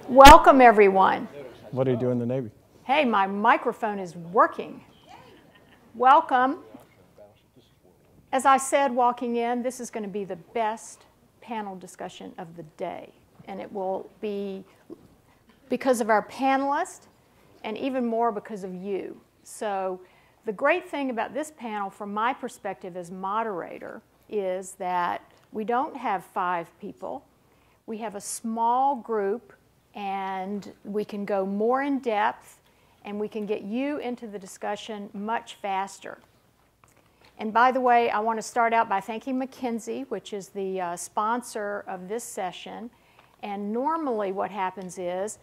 Welcome, everyone. What do you do in the Navy? Hey, my microphone is working. Welcome. As I said walking in, this is going to be the best panel discussion of the day. And it will be because of our panelists and even more because of you. So the great thing about this panel, from my perspective as moderator, is that we don't have 5 people. We have a small group, and we can go more in depth, and we can get you into the discussion much faster. And by the way, I want to start out by thanking McKinsey, which is the sponsor of this session. And normally what happens is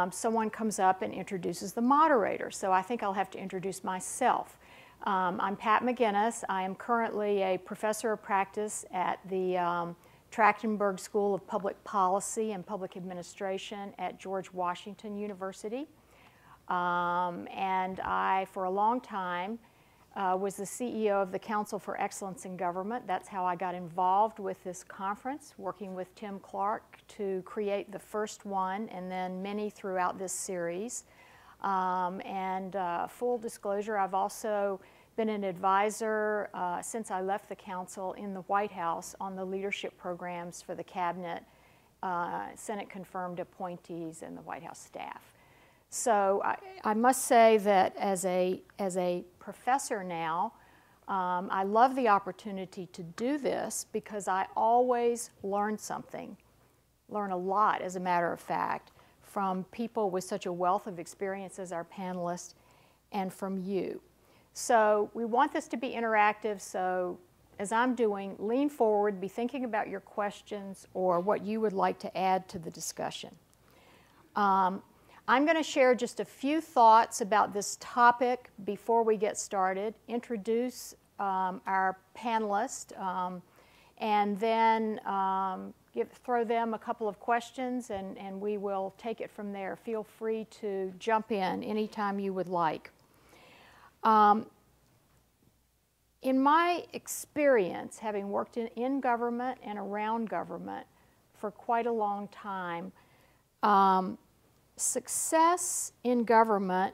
someone comes up and introduces the moderator. So I think I'll have to introduce myself. I'm Pat McGinnis. I am currently a professor of practice at the Trachtenberg School of Public Policy and Public Administration at George Washington University. And I, for a long time, was the CEO of the Council for Excellence in Government. That's how I got involved with this conference, working with Tim Clark to create the first one and then many throughout this series. Full disclosure, I've also been an advisor since I left the council in the White House on the leadership programs for the cabinet, Senate-confirmed appointees, and the White House staff. So I must say that as a professor now, I love the opportunity to do this because I always learn something, learn a lot, as a matter of fact, from people with such a wealth of experience as our panelists and from you. So we want this to be interactive, so as I'm doing, lean forward, be thinking about your questions or what you would like to add to the discussion. I'm going to share just a few thoughts about this topic before we get started, introduce our panelists, and then throw them a couple of questions, and we will take it from there. Feel free to jump in anytime you would like. In my experience, having worked in government and around government for quite a long time, success in government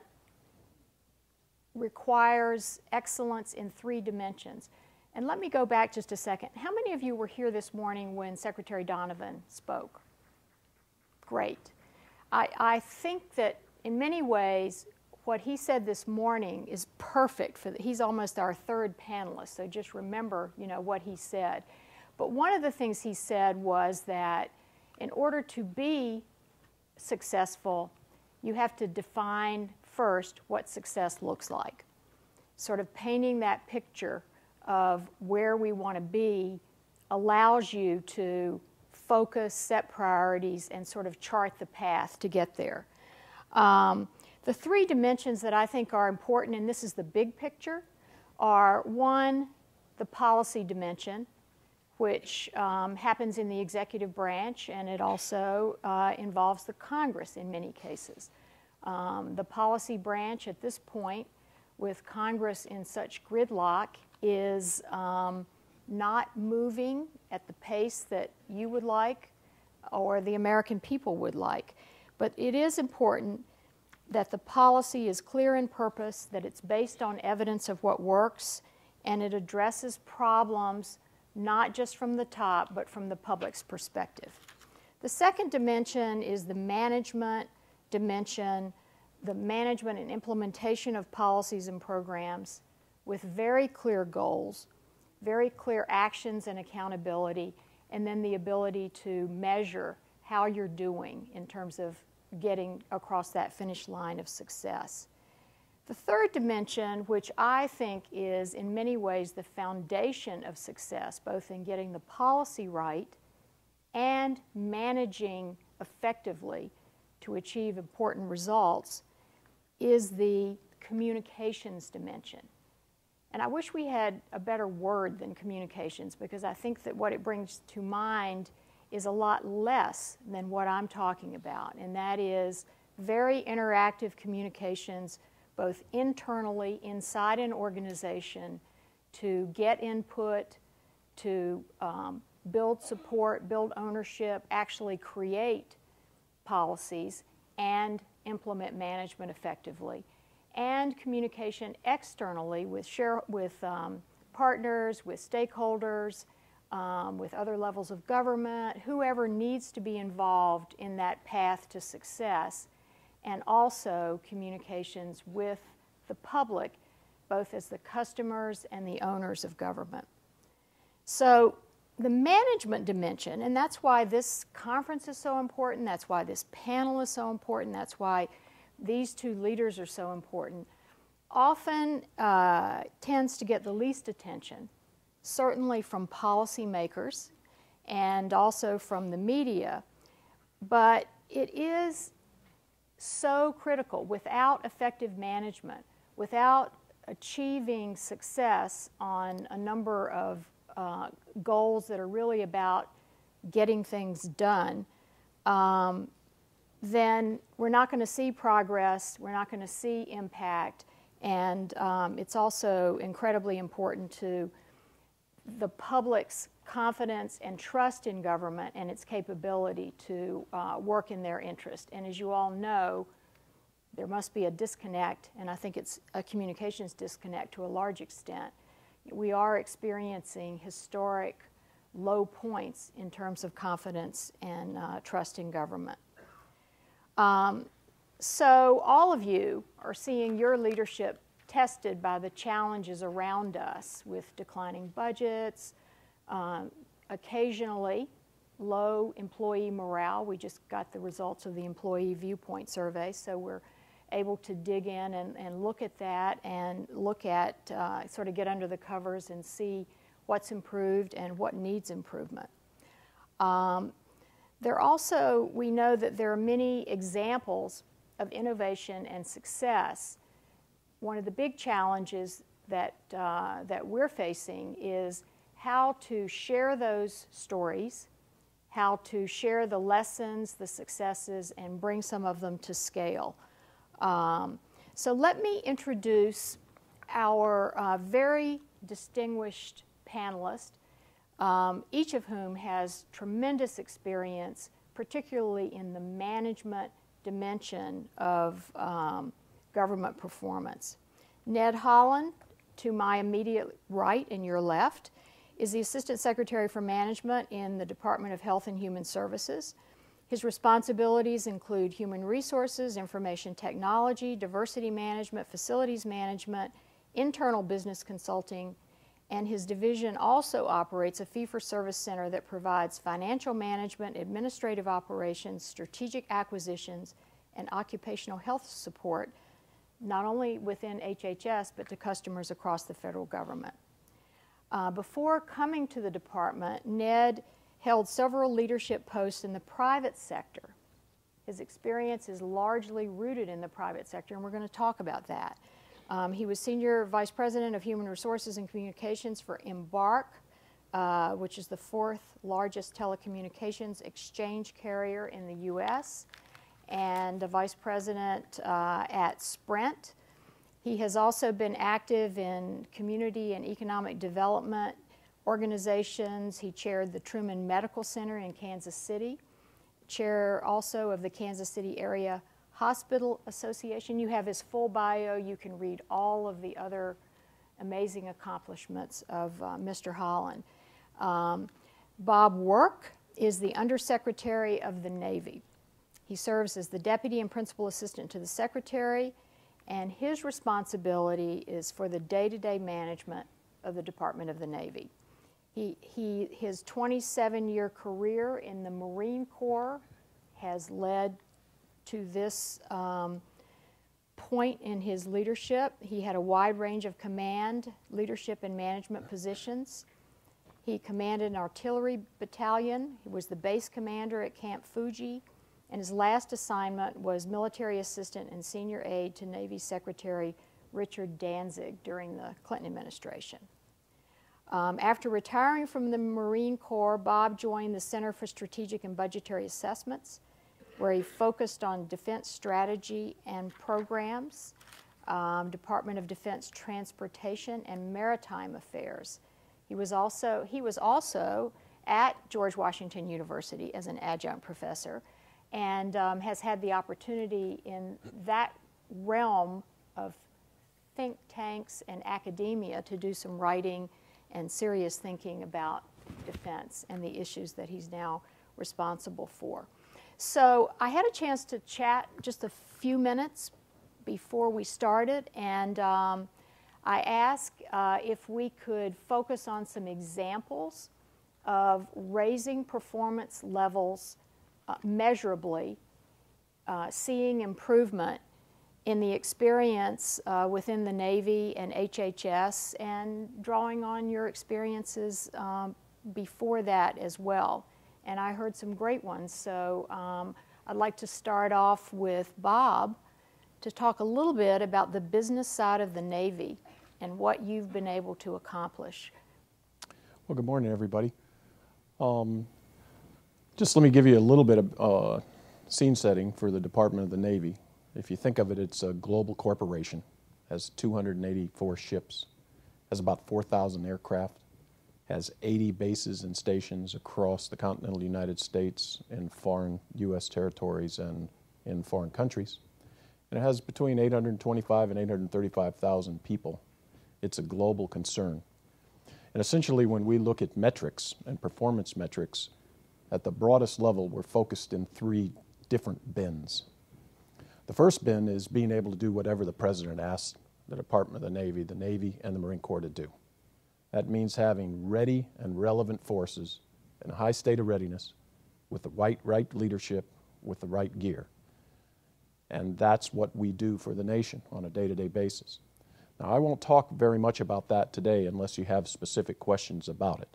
requires excellence in 3 dimensions. And let me go back just a second. How many of you were here this morning when Secretary Donovan spoke? Great. I think that in many ways, what he said this morning is perfect for he's almost our 3rd panelist, so just remember, what he said. But one of the things he said was that in order to be successful, you have to define first what success looks like. Sort of painting that picture of where we want to be allows you to focus, set priorities, and sort of chart the path to get there. The 3 dimensions that I think are important, and this is the big picture, are 1, the policy dimension, which happens in the executive branch, and it also involves the Congress in many cases. The policy branch at this point, with Congress in such gridlock, is not moving at the pace that you would like or the American people would like. But it is important that the policy is clear in purpose, that it's based on evidence of what works, and it addresses problems not just from the top, but from the public's perspective. The second dimension is the management dimension, the management and implementation of policies and programs with very clear goals, very clear actions and accountability, and then the ability to measure how you're doing in terms of getting across that finish line of success. The third dimension, which I think is in many ways the foundation of success, both in getting the policy right and managing effectively to achieve important results, is the communications dimension. And I wish we had a better word than communications, because I think that what it brings to mind is a lot less than what I'm talking about, and that is very interactive communications, both internally inside an organization, to get input, to build support, build ownership, actually create policies and implement management effectively, and communication externally with partners, with stakeholders, with other levels of government, whoever needs to be involved in that path to success, and also communications with the public, both as the customers and the owners of government. So the management dimension, and that's why this conference is so important, that's why this panel is so important, that's why these two leaders are so important, often tends to get the least attention, certainly from policymakers and also from the media, but it is so critical. Without effective management, without achieving success on a number of goals that are really about getting things done, then we're not going to see progress, we're not going to see impact, and it's also incredibly important to the public's confidence and trust in government and its capability to work in their interest. And as you all know, there must be a disconnect, and I think it's a communications disconnect to a large extent. We are experiencing historic low points in terms of confidence and trust in government. So all of you are seeing your leadership tested by the challenges around us with declining budgets, occasionally low employee morale. We just got the results of the employee viewpoint survey, so we're able to dig in and look at that and look at, sort of get under the covers and see what's improved and what needs improvement. There also, we know that there are many examples of innovation and success. One of the big challenges that we're facing is how to share those stories, how to share the lessons, the successes, and bring some of them to scale. So let me introduce our very distinguished panelists, each of whom has tremendous experience, particularly in the management dimension of government performance. Ned Holland, to my immediate right and your left, is the Assistant Secretary for Management in the Department of Health and Human Services. His responsibilities include human resources, information technology, diversity management, facilities management, internal business consulting, and his division also operates a fee-for-service center that provides financial management, administrative operations, strategic acquisitions, and occupational health support, not only within HHS, but to customers across the federal government. Before coming to the department, Ned held several leadership posts in the private sector. His experience is largely rooted in the private sector, and we're going to talk about that. He was Senior Vice President of Human Resources and Communications for Embark, which is the 4th largest telecommunications exchange carrier in the U.S., and a Vice President at Sprint. He has also been active in community and economic development organizations. He chaired the Truman Medical Center in Kansas City, chair also of the Kansas City Area Hospital Association. You have his full bio. You can read all of the other amazing accomplishments of Mr. Holland. Bob Work is the Undersecretary of the Navy. He serves as the Deputy and Principal Assistant to the Secretary, and his responsibility is for the day-to-day management of the Department of the Navy. His 27-year career in the Marine Corps has led to this point in his leadership. He had a wide range of command, leadership, and management positions. He commanded an artillery battalion. He was the base commander at Camp Fuji, and his last assignment was military assistant and senior aide to Navy Secretary Richard Danzig during the Clinton administration. After retiring from the Marine Corps, Bob joined the Center for Strategic and Budgetary Assessments, where he focused on defense strategy and programs, Department of Defense Transportation and Maritime Affairs. He was also at George Washington University as an adjunct professor, and has had the opportunity in that realm of think tanks and academia to do some writing and serious thinking about defense and the issues that he's now responsible for. So I had a chance to chat just a few minutes before we started, and I asked if we could focus on some examples of raising performance levels measurably, seeing improvement in the experience within the Navy and HHS, and drawing on your experiences before that as well. And I heard some great ones, so I'd like to start off with Bob to talk a little bit about the business side of the Navy and what you've been able to accomplish. Well, good morning, everybody. Just let me give you a little bit of scene setting for the Department of the Navy. If you think of it, it's a global corporation, has 284 ships, has about 4,000 aircraft, has 80 bases and stations across the continental United States in foreign U.S. territories and in foreign countries. And it has between 825 and 835,000 people. It's a global concern. And essentially, when we look at metrics and performance metrics, at the broadest level, we're focused in three different bins. The first bin is being able to do whatever the President asks the Department of the Navy, and the Marine Corps to do. That means having ready and relevant forces in a high state of readiness with the right leadership, with the right gear. And that's what we do for the nation on a day-to-day basis. Now, I won't talk very much about that today unless you have specific questions about it.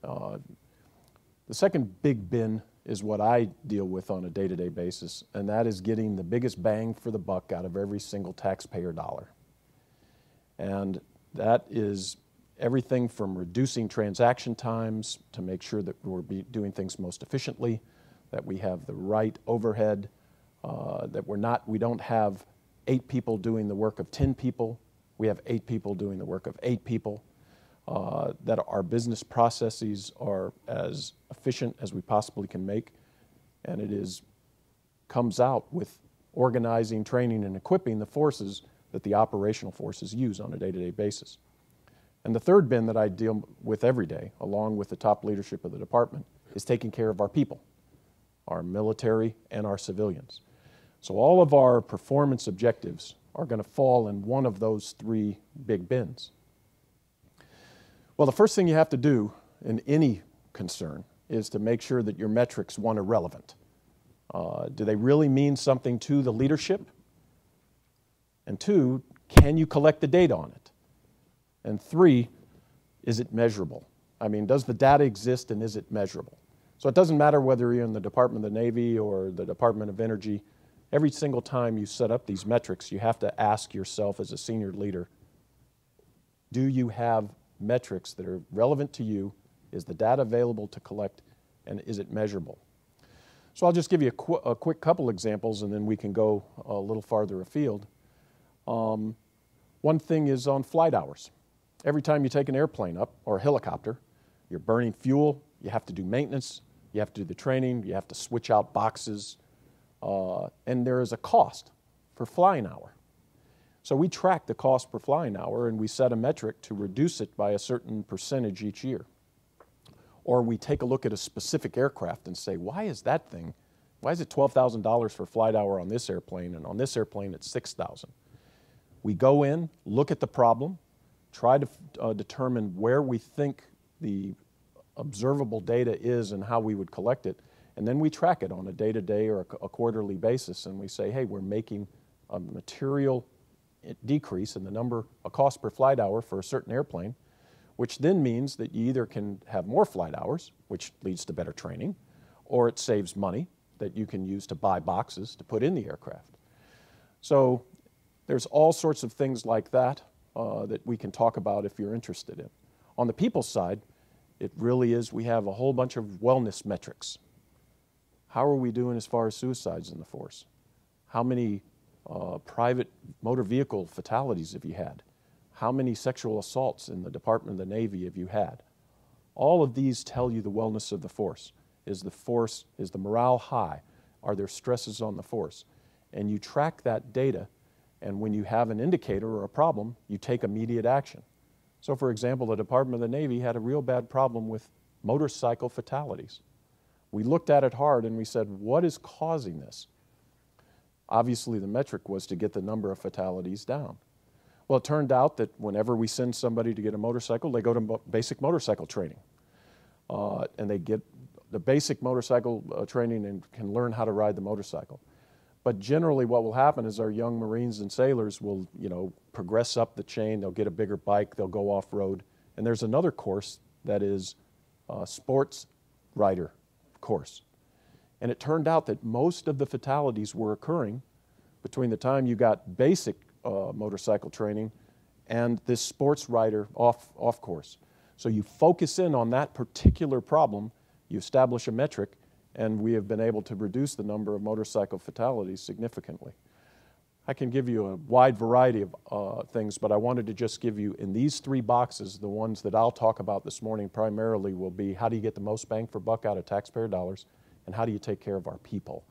The second big bin is what I deal with on a day-to-day basis, and that is getting the biggest bang for the buck out of every single taxpayer dollar. And that is everything from reducing transaction times to make sure that we're doing things most efficiently, that we have the right overhead, that we don't have 8 people doing the work of 10 people. We have 8 people doing the work of 8 people, that our business processes are as efficient as we possibly can make, and it comes out with organizing, training, and equipping the forces that the operational forces use on a day-to-day basis. And the third bin that I deal with every day, along with the top leadership of the department, is taking care of our people, our military and our civilians. So all of our performance objectives are going to fall in one of those 3 big bins. Well, the first thing you have to do in any concern is to make sure that your metrics, one, are relevant. Do they really mean something to the leadership? And 2, can you collect the data on it? And 3, is it measurable? I mean, does the data exist and is it measurable? So it doesn't matter whether you're in the Department of the Navy or the Department of Energy. Every single time you set up these metrics, you have to ask yourself as a senior leader, do you have metrics that are relevant to you? Is the data available to collect, and is it measurable? So I'll just give you a quick couple examples, and then we can go a little farther afield. One thing is on flight hours. Every time you take an airplane up or a helicopter, you're burning fuel, you have to do maintenance, you have to do the training, you have to switch out boxes, and there is a cost for flying hour. So we track the cost per flying hour, and we set a metric to reduce it by a certain percentage each year. Or we take a look at a specific aircraft and say, why is it $12,000 for flight hour on this airplane, and on this airplane it's $6,000? We go in, look at the problem, try to determine where we think the observable data is and how we would collect it, and then we track it on a day-to-day or a quarterly basis, and we say, hey, we're making a material decrease in a cost per flight hour for a certain airplane, which then means that you either can have more flight hours, which leads to better training, or it saves money that you can use to buy boxes to put in the aircraft. So there's all sorts of things like that that we can talk about if you're interested in. On the people side, it really is, we have a whole bunch of wellness metrics. How are we doing as far as suicides in the force? How many private motor vehicle fatalities have you had? How many sexual assaults in the Department of the Navy have you had? All of these tell you the wellness of the force. Is the morale high? Are there stresses on the force? And you track that data, and when you have an indicator or a problem, you take immediate action. So for example, the Department of the Navy had a real bad problem with motorcycle fatalities. We looked at it hard and we said, what is causing this? Obviously the metric was to get the number of fatalities down. Well, it turned out that whenever we send somebody to get a motorcycle, they go to basic motorcycle training. And they get the basic motorcycle training and can learn how to ride the motorcycle. But generally what will happen is our young Marines and sailors will, progress up the chain, they'll get a bigger bike, they'll go off-road. And there's another course that is a sports rider course. And it turned out that most of the fatalities were occurring between the time you got basic motorcycle training and this sports rider off course. So you focus in on that particular problem, you establish a metric, and we have been able to reduce the number of motorcycle fatalities significantly. I can give you a wide variety of things, but I wanted to just give you, in these 3 boxes, the ones that I'll talk about this morning primarily will be how do you get the most bang for buck out of taxpayer dollars, and how do you take care of our people?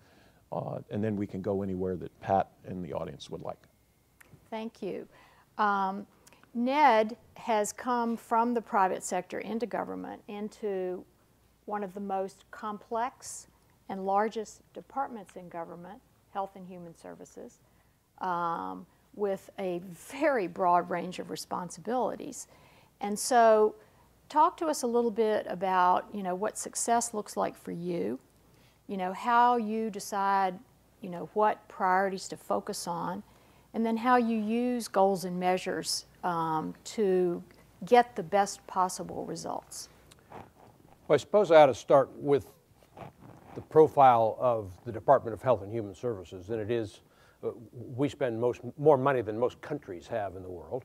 And then we can go anywhere that Pat and the audience would like. Thank you. Ned has come from the private sector into government, into one of the most complex and largest departments in government, Health and Human Services, with a very broad range of responsibilities. And so talk to us a little bit about, what success looks like for you, how you decide, what priorities to focus on, and then how you use goals and measures to get the best possible results. Well, I suppose I ought to start with the profile of the Department of Health and Human Services, and it is, we spend more money than most countries have in the world.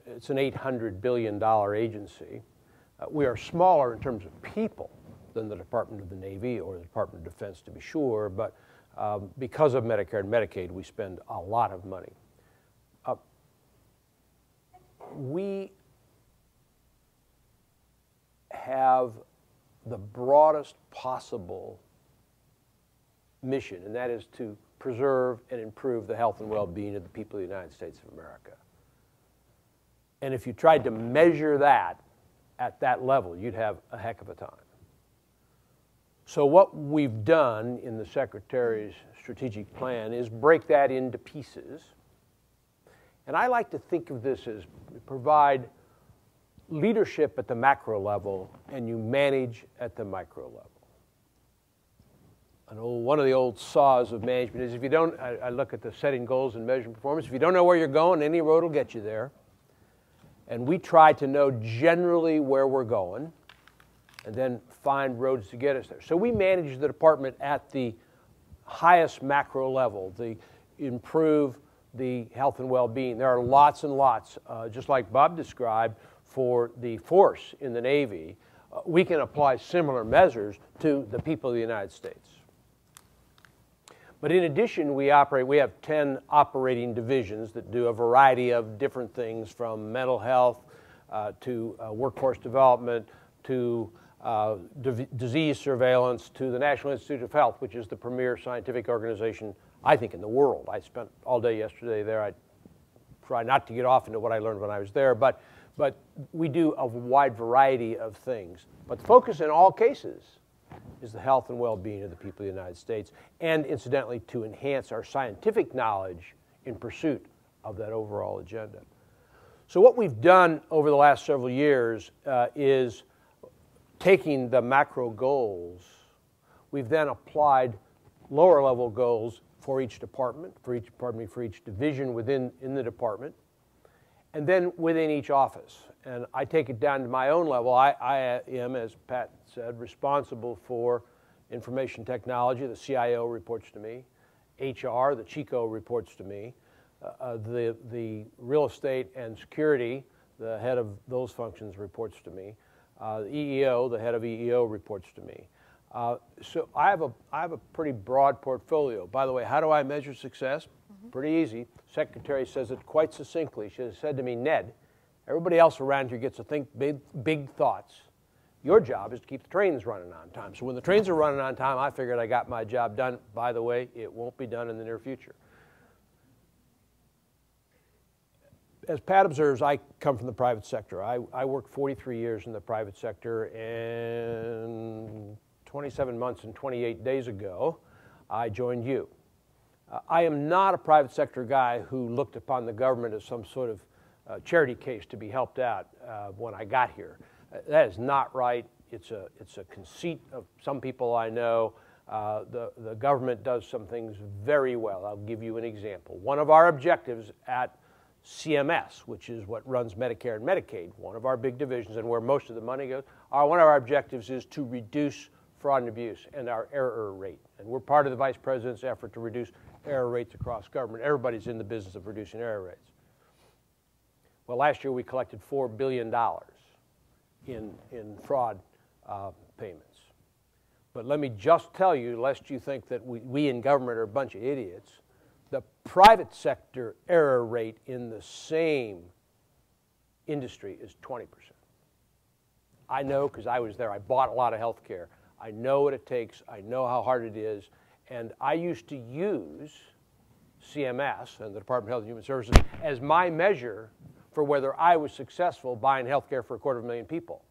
It's an $800 billion agency. We are smaller in terms of people than the Department of the Navy or the Department of Defense, to be sure, but because of Medicare and Medicaid, we spend a lot of money. We have the broadest possible mission, and that is to preserve and improve the health and well-being of the people of the United States of America. And if you tried to measure that at that level, you'd have a heck of a time. So what we've done in the Secretary's strategic plan is break that into pieces. And I like to think of this as provide leadership at the macro level and you manage at the micro level. One of the old saws of management is if you don't, I look at the setting goals and measuring performance, if you don't know where you're going, any road will get you there. And we try to know generally where we're going and then find roads to get us there. So we manage the department at the highest macro level, the improve the health and well-being. There are lots and lots, just like Bob described, for the force in the Navy. We can apply similar measures to the people of the United States. But in addition, we have 10 operating divisions that do a variety of different things, from mental health to workforce development to disease surveillance to the National Institute of Health, which is the premier scientific organization, I think, in the world. I spent all day yesterday there. I try not to get off into what I learned when I was there, but we do a wide variety of things. But the focus in all cases is the health and well-being of the people of the United States, and incidentally to enhance our scientific knowledge in pursuit of that overall agenda. So what we've done over the last several years is taking the macro goals, we've then applied lower level goals for each department, for each division within the department, and then within each office. And I take it down to my own level. I am, as Pat said, responsible for information technology. The CIO reports to me. HR, the CHICO, reports to me. The real estate and security, the head of those functions, reports to me. The EEO, the head of EEO, reports to me. So I have a pretty broad portfolio. By the way, how do I measure success? Pretty easy. Secretary says it quite succinctly. She said to me, Ned, everybody else around here gets to think big thoughts. Your job is to keep the trains running on time. So when the trains are running on time, I figured I got my job done. By the way, it won't be done in the near future. As Pat observes, I come from the private sector. I worked 43 years in the private sector, and 27 months and 28 days ago, I joined you. I am not a private sector guy who looked upon the government as some sort of charity case to be helped out when I got here. That is not right. It's a conceit of some people I know. The government does some things very well. I'll give you an example. One of our objectives at CMS, which is what runs Medicare and Medicaid, one of our big divisions and where most of the money goes, one of our objectives is to reduce fraud and abuse and our error rate. And we're part of the Vice President's effort to reduce error rates across government. Everybody's in the business of reducing error rates. Well, last year we collected $4 billion in fraud payments. But let me just tell you, lest you think that we in government are a bunch of idiots, the private sector error rate in the same industry is 20%. I know because I was there. I bought a lot of health care. I know what it takes. I know how hard it is. And I used to use CMS and the Department of Health and Human Services as my measure for whether I was successful buying health care for 250,000 people.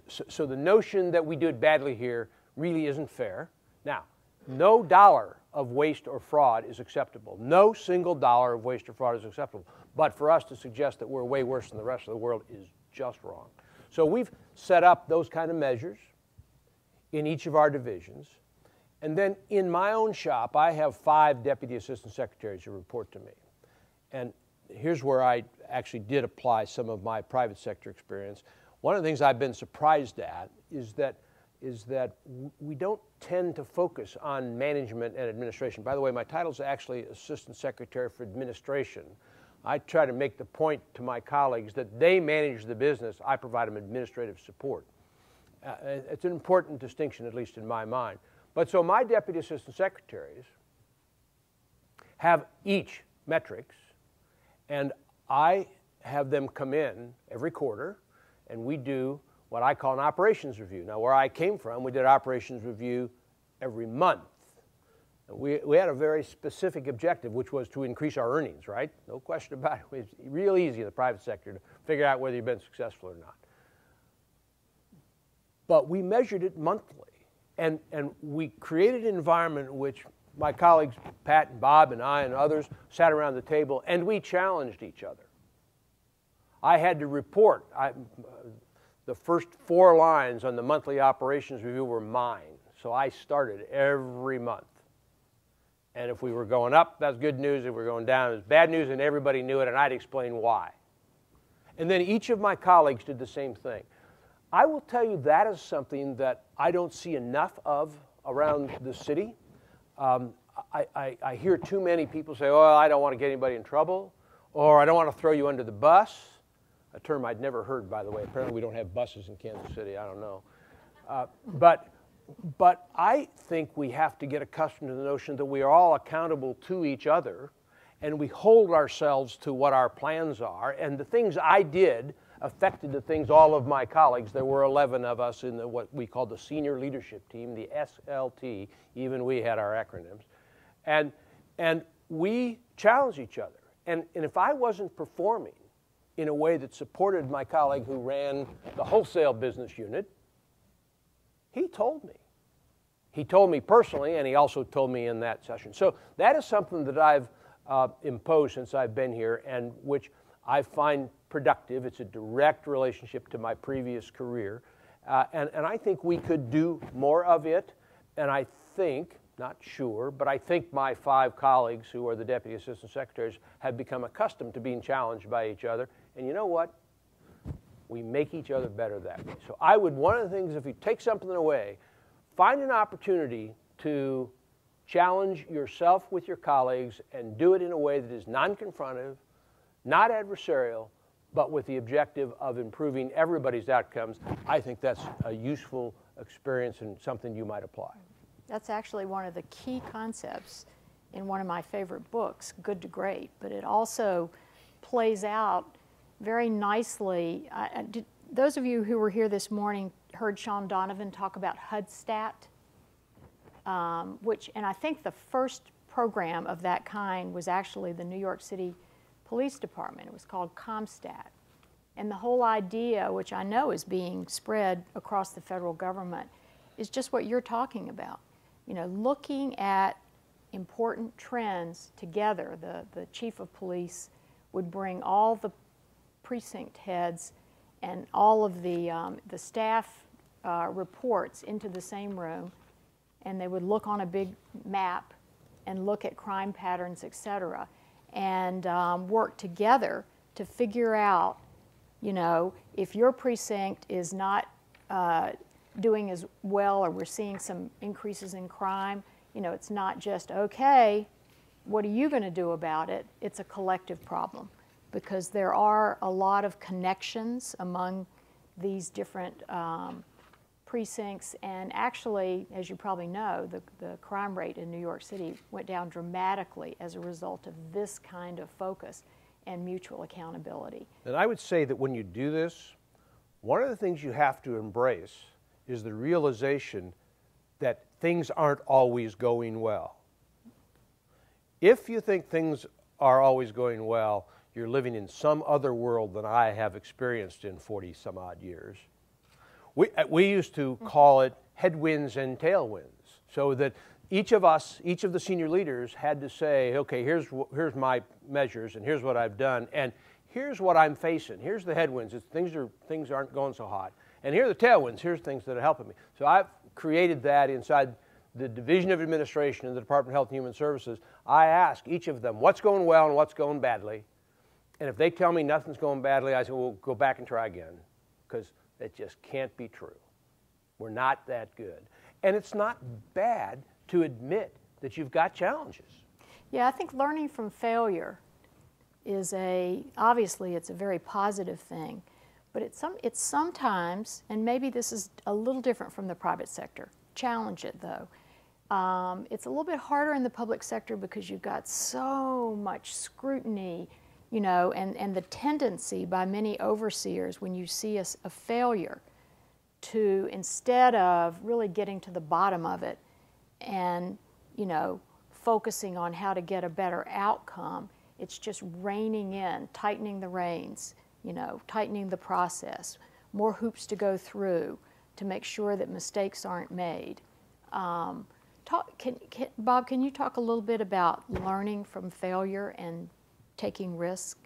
So the notion that we do it badly here really isn't fair. Now, no dollar of waste or fraud is acceptable. No single dollar of waste or fraud is acceptable. But for us to suggest that we're way worse than the rest of the world is just wrong. So we've set up those kind of measures in each of our divisions. And then in my own shop, I have 5 deputy assistant secretaries who report to me. And here's where I actually did apply some of my private sector experience. One of the things I've been surprised at is that we don't tend to focus on management and administration. By the way, my title is actually Assistant Secretary for Administration. I try to make the point to my colleagues that they manage the business. I provide them administrative support. It's an important distinction, at least in my mind. But so my deputy assistant secretaries have each metrics, and I have them come in every quarter, and we do what I call an operations review. Now, where I came from, we did operations review every month. And we had a very specific objective, which was to increase our earnings, right? No question about it. It's real easy in the private sector to figure out whether you've been successful or not. But we measured it monthly. And we created an environment in which my colleagues, Pat and Bob and I and others, sat around the table and we challenged each other. I had to report. The first 4 lines on the monthly operations review were mine. So I started every month. And if we were going up, that's good news. If we were going down, it was bad news, and everybody knew it, and I'd explain why. And then each of my colleagues did the same thing. I will tell you that is something that I don't see enough of around the city. I hear too many people say, oh, I don't want to get anybody in trouble, or I don't want to throw you under the bus, a term I'd never heard, by the way. Apparently we don't have buses in Kansas City. I don't know. But I think we have to get accustomed to the notion that we are all accountable to each other, and we hold ourselves to what our plans are. And the things I did affected the things all of my colleagues. There were 11 of us in what we called the senior leadership team, the SLT. Even we had our acronyms. And we challenged each other. And if I wasn't performing in a way that supported my colleague who ran the wholesale business unit, he told me. He told me personally, and he also told me in that session. So that is something that I've imposed since I've been here, and which I find productive. It's a direct relationship to my previous career. And I think we could do more of it. And I think, not sure, but I think my 5 colleagues who are the deputy assistant secretaries have become accustomed to being challenged by each other. And you know what? We make each other better that way. So one of the things, if you take something away, find an opportunity to challenge yourself with your colleagues and do it in a way that is non-confrontive, not adversarial, but with the objective of improving everybody's outcomes. I think that's a useful experience and something you might apply. That's actually one of the key concepts in one of my favorite books, Good to Great, but it also plays out very nicely. those of you who were here this morning heard Sean Donovan talk about HUD-STAT, and I think the first program of that kind was actually the New York City Police Department. It was called ComStat. And the whole idea, which I know is being spread across the federal government, is just what you're talking about. You know, looking at important trends together. The chief of police would bring all the precinct heads and all of the staff reports into the same room, and they would look on a big map and look at crime patterns, et cetera, and work together to figure out, you know, if your precinct is not doing as well, or we're seeing some increases in crime, you know, it's not just, okay, what are you going to do about it? It's a collective problem, because there are a lot of connections among these different precincts, and actually, as you probably know, the crime rate in New York City went down dramatically as a result of this kind of focus and mutual accountability. And I would say that when you do this, one of the things you have to embrace is the realization that things aren't always going well. If you think things are always going well, you're living in some other world than I have experienced in 40 some odd years. We used to call it headwinds and tailwinds, so that each of us, each of the senior leaders had to say, okay, here's my measures, and here's what I've done, and here's what I'm facing. Here's the headwinds. Things aren't going so hot. And here are the tailwinds. Here's things that are helping me. So I've created that inside the Division of Administration in the Department of Health and Human Services. I ask each of them what's going well and what's going badly. And if they tell me nothing's going badly, I say, well, go back and try again, because that just can't be true. We're not that good. And it's not bad to admit that you've got challenges. Yeah, I think learning from failure is obviously it's a very positive thing, but it's sometimes, and maybe this is a little different from the private sector, challenge it though. It's a little bit harder in the public sector because you've got so much scrutiny, you know, and the tendency by many overseers when you see a failure to, instead of really getting to the bottom of it and, you know, focusing on how to get a better outcome, it's just reining in, tightening the reins, you know, tightening the process, more hoops to go through to make sure that mistakes aren't made. Bob, can you talk a little bit about learning from failure and taking risk?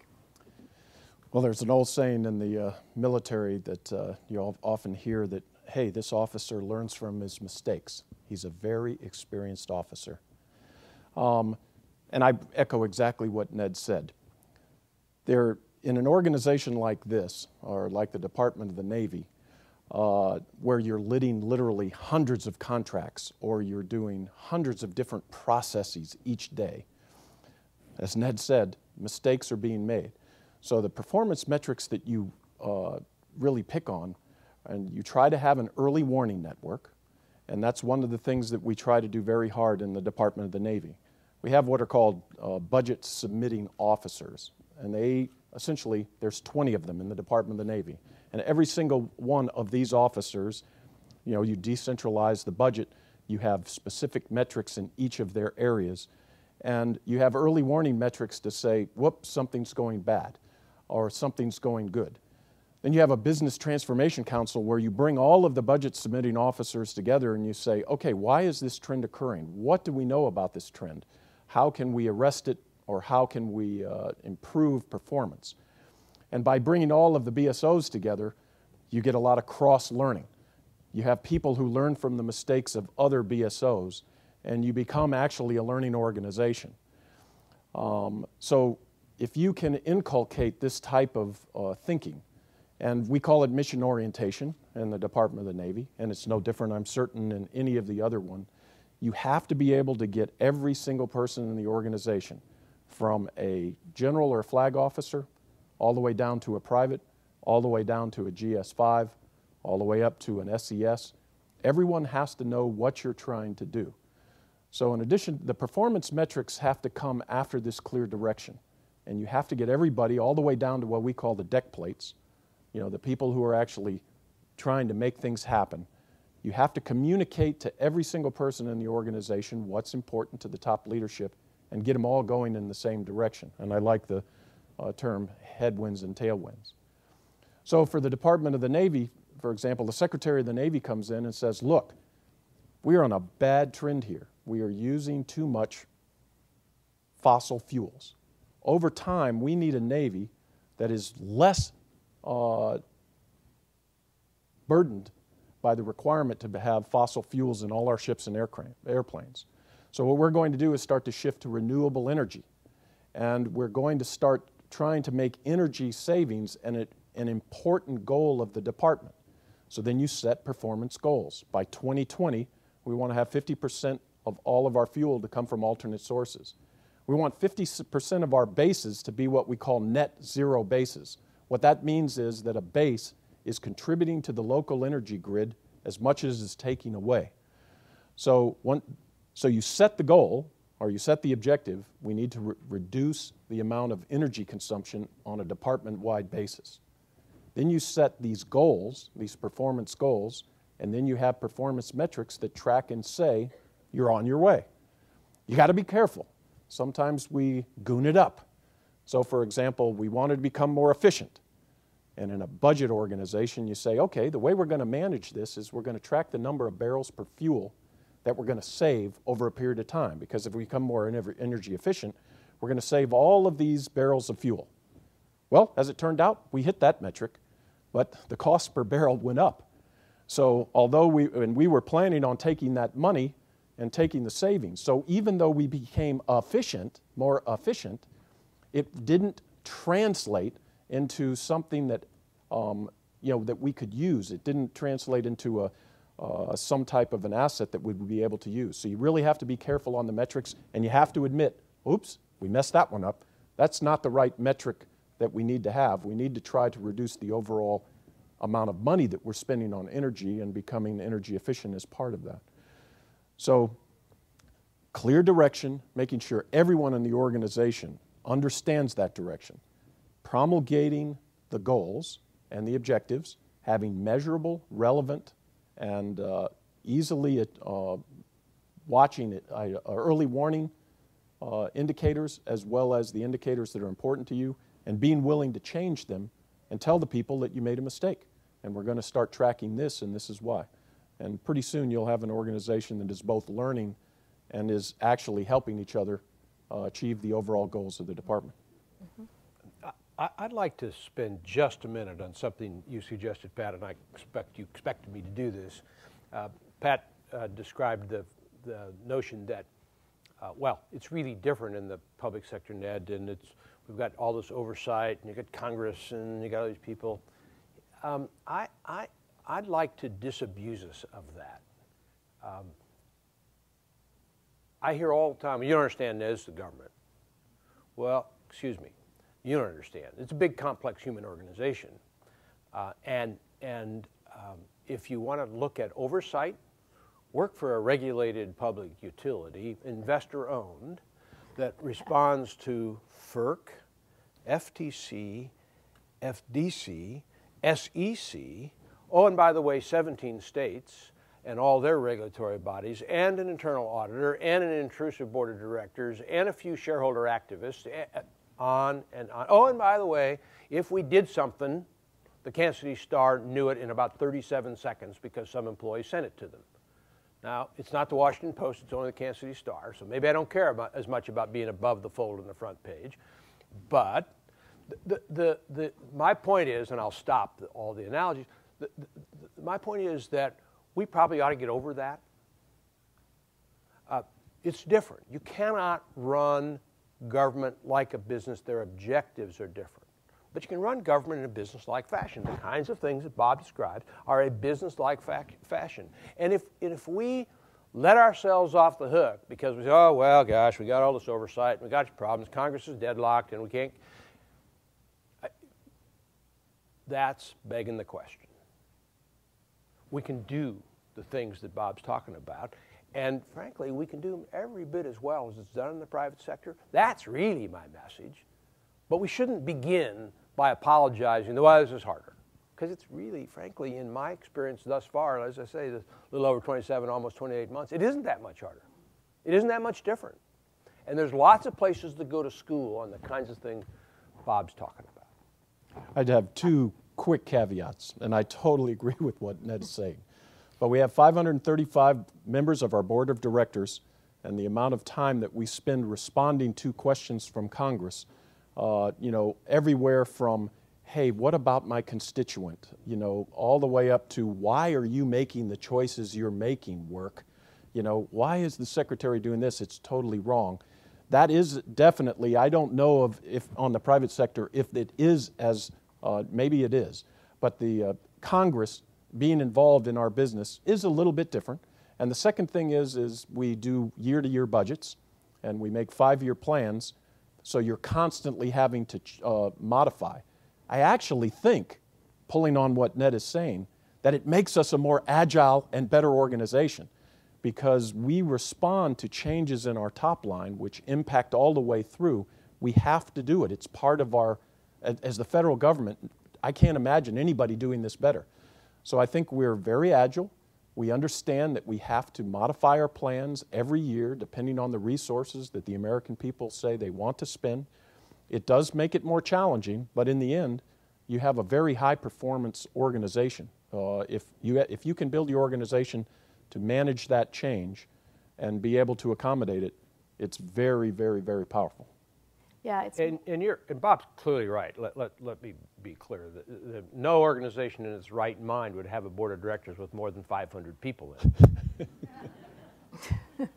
Well, there's an old saying in the military that you often hear that, hey, this officer learns from his mistakes. He's a very experienced officer. And I echo exactly what Ned said. In an organization like this, or like the Department of the Navy, where you're literally hundreds of contracts, or you're doing hundreds of different processes each day, as Ned said, mistakes are being made. So the performance metrics that you really pick on, and you try to have an early warning network, and that's one of the things that we try to do very hard in the Department of the Navy. We have what are called budget submitting officers, and essentially, there's 20 of them in the Department of the Navy. And every single one of these officers, you know, you decentralize the budget, you have specific metrics in each of their areas, and you have early warning metrics to say, whoops, something's going bad, or something's going good. Then you have a business transformation council where you bring all of the budget submitting officers together and you say, okay, why is this trend occurring? What do we know about this trend? How can we arrest it, or how can we improve performance? And by bringing all of the BSOs together, you get a lot of cross-learning. You have people who learn from the mistakes of other BSOs, and you become actually a learning organization. So if you can inculcate this type of thinking, and we call it mission orientation in the Department of the Navy, and it's no different, I'm certain, in any of the other one, you have to be able to get every single person in the organization, from a general or a flag officer, all the way down to a private, all the way down to a GS5, all the way up to an SES. Everyone has to know what you're trying to do. So in addition, the performance metrics have to come after this clear direction. And you have to get everybody all the way down to what we call the deck plates, the people who are actually trying to make things happen. You have to communicate to every single person in the organization what's important to the top leadership and get them all going in the same direction. And I like the term headwinds and tailwinds. So for the Department of the Navy, for example, the Secretary of the Navy comes in and says, look, we are on a bad trend here. We are using too much fossil fuels. Over time, we need a Navy that is less burdened by the requirement to have fossil fuels in all our ships and airplanes. So what we're going to do is start to shift to renewable energy. And we're going to start trying to make energy savings an important goal of the department. So then you set performance goals. By 2020, we want to have 50% of all of our fuel to come from alternate sources. We want 50% of our bases to be what we call net zero bases. What that means is that a base is contributing to the local energy grid as much as it's taking away. So you set the goal, or you set the objective, we need to reduce the amount of energy consumption on a department-wide basis. Then you set these goals, these performance goals, and then you have performance metrics that track and say, you're on your way. You got to be careful. Sometimes we goon it up. So for example, we wanted to become more efficient. And in a budget organization, you say, okay, the way we're going to manage this is we're going to track the number of barrels per fuel that we're going to save over a period of time. Because if we become more energy efficient, we're going to save all of these barrels of fuel. Well, as it turned out, we hit that metric, but the cost per barrel went up. So although we were planning on taking that money and taking the savings, so even though we became more efficient, it didn't translate into something that that we could use. It didn't translate into some type of an asset that we would be able to use. So you really have to be careful on the metrics, and you have to admit, oops, we messed that one up. That's not the right metric that we need to have. We need to try to reduce the overall amount of money that we're spending on energy, and becoming energy efficient is part of that. So clear direction, making sure everyone in the organization understands that direction. Promulgating the goals and the objectives, having measurable, relevant, and easily watching early warning indicators, as well as the indicators that are important to you, and being willing to change them and tell the people that you made a mistake. And we're going to start tracking this, and this is why. And pretty soon you'll have an organization that is both learning and is actually helping each other achieve the overall goals of the department. Mm-hmm. I'd like to spend just a minute on something you suggested, Pat, and I expect you expected me to do this. Pat described the notion that, well, it's really different in the public sector, Ned, and we've got all this oversight, and you got Congress, and you got all these people. I'd like to disabuse us of that. I hear all the time, you don't understand, Ned, it's the government. Well, excuse me. You don't understand. It's a big, complex human organization. If you want to look at oversight, work for a regulated public utility, investor-owned, that responds to FERC, FTC, FDC, SEC, oh, and by the way, 17 states and all their regulatory bodies, and an internal auditor, and an intrusive board of directors, and a few shareholder activists, on and on. Oh, and by the way, if we did something, the Kansas City Star knew it in about 37 seconds because some employee sent it to them. Now, it's not the Washington Post, it's only the Kansas City Star, so maybe I don't care as much about being above the fold on the front page. But my point is, and I'll stop all the analogies, my point is that we probably ought to get over that. It's different. You cannot run government like a business. Their objectives are different. But you can run government in a business-like fashion. The kinds of things that Bob described are a business-like fashion. And if we let ourselves off the hook because we say, oh, well, gosh, we got all this oversight, and we got problems, Congress is deadlocked, and we can't, that's begging the question. We can do the things that Bob's talking about, and frankly, we can do them every bit as well as it's done in the private sector. That's really my message. But we shouldn't begin by apologizing, well, this is harder. because it's really, frankly, in my experience thus far, as I say, a little over 27, almost 28 months, it isn't that much harder. It isn't that much different. And there's lots of places to go to school on the kinds of things Bob's talking about. I'd have two quick caveats, and I totally agree with what Ned is saying. But we have 535 members of our board of directors, and the amount of time that we spend responding to questions from Congress, everywhere from, hey, what about my constituent? All the way up to, why are you making the choices you're making work? Why is the secretary doing this? It's totally wrong. That is definitely, I don't know if on the private sector, if it is as, maybe it is, but the Congress being involved in our business is a little bit different. And the second thing is we do year-to-year budgets, and we make 5-year plans, so you're constantly having to modify. I actually think, pulling on what Ned is saying, that it makes us a more agile and better organization, because we respond to changes in our top line, which impact all the way through. We have to do it. It's part of our, as the federal government, I can't imagine anybody doing this better. So I think we're very agile. We understand that we have to modify our plans every year depending on the resources that the American people say they want to spend. It does make it more challenging, but in the end, you have a very high-performance organization. If you can build your organization to manage that change and be able to accommodate it, it's very, very, very powerful. Yeah, it's and Bob's clearly right. Let me be clear. No organization in its right mind would have a board of directors with more than 500 people in it.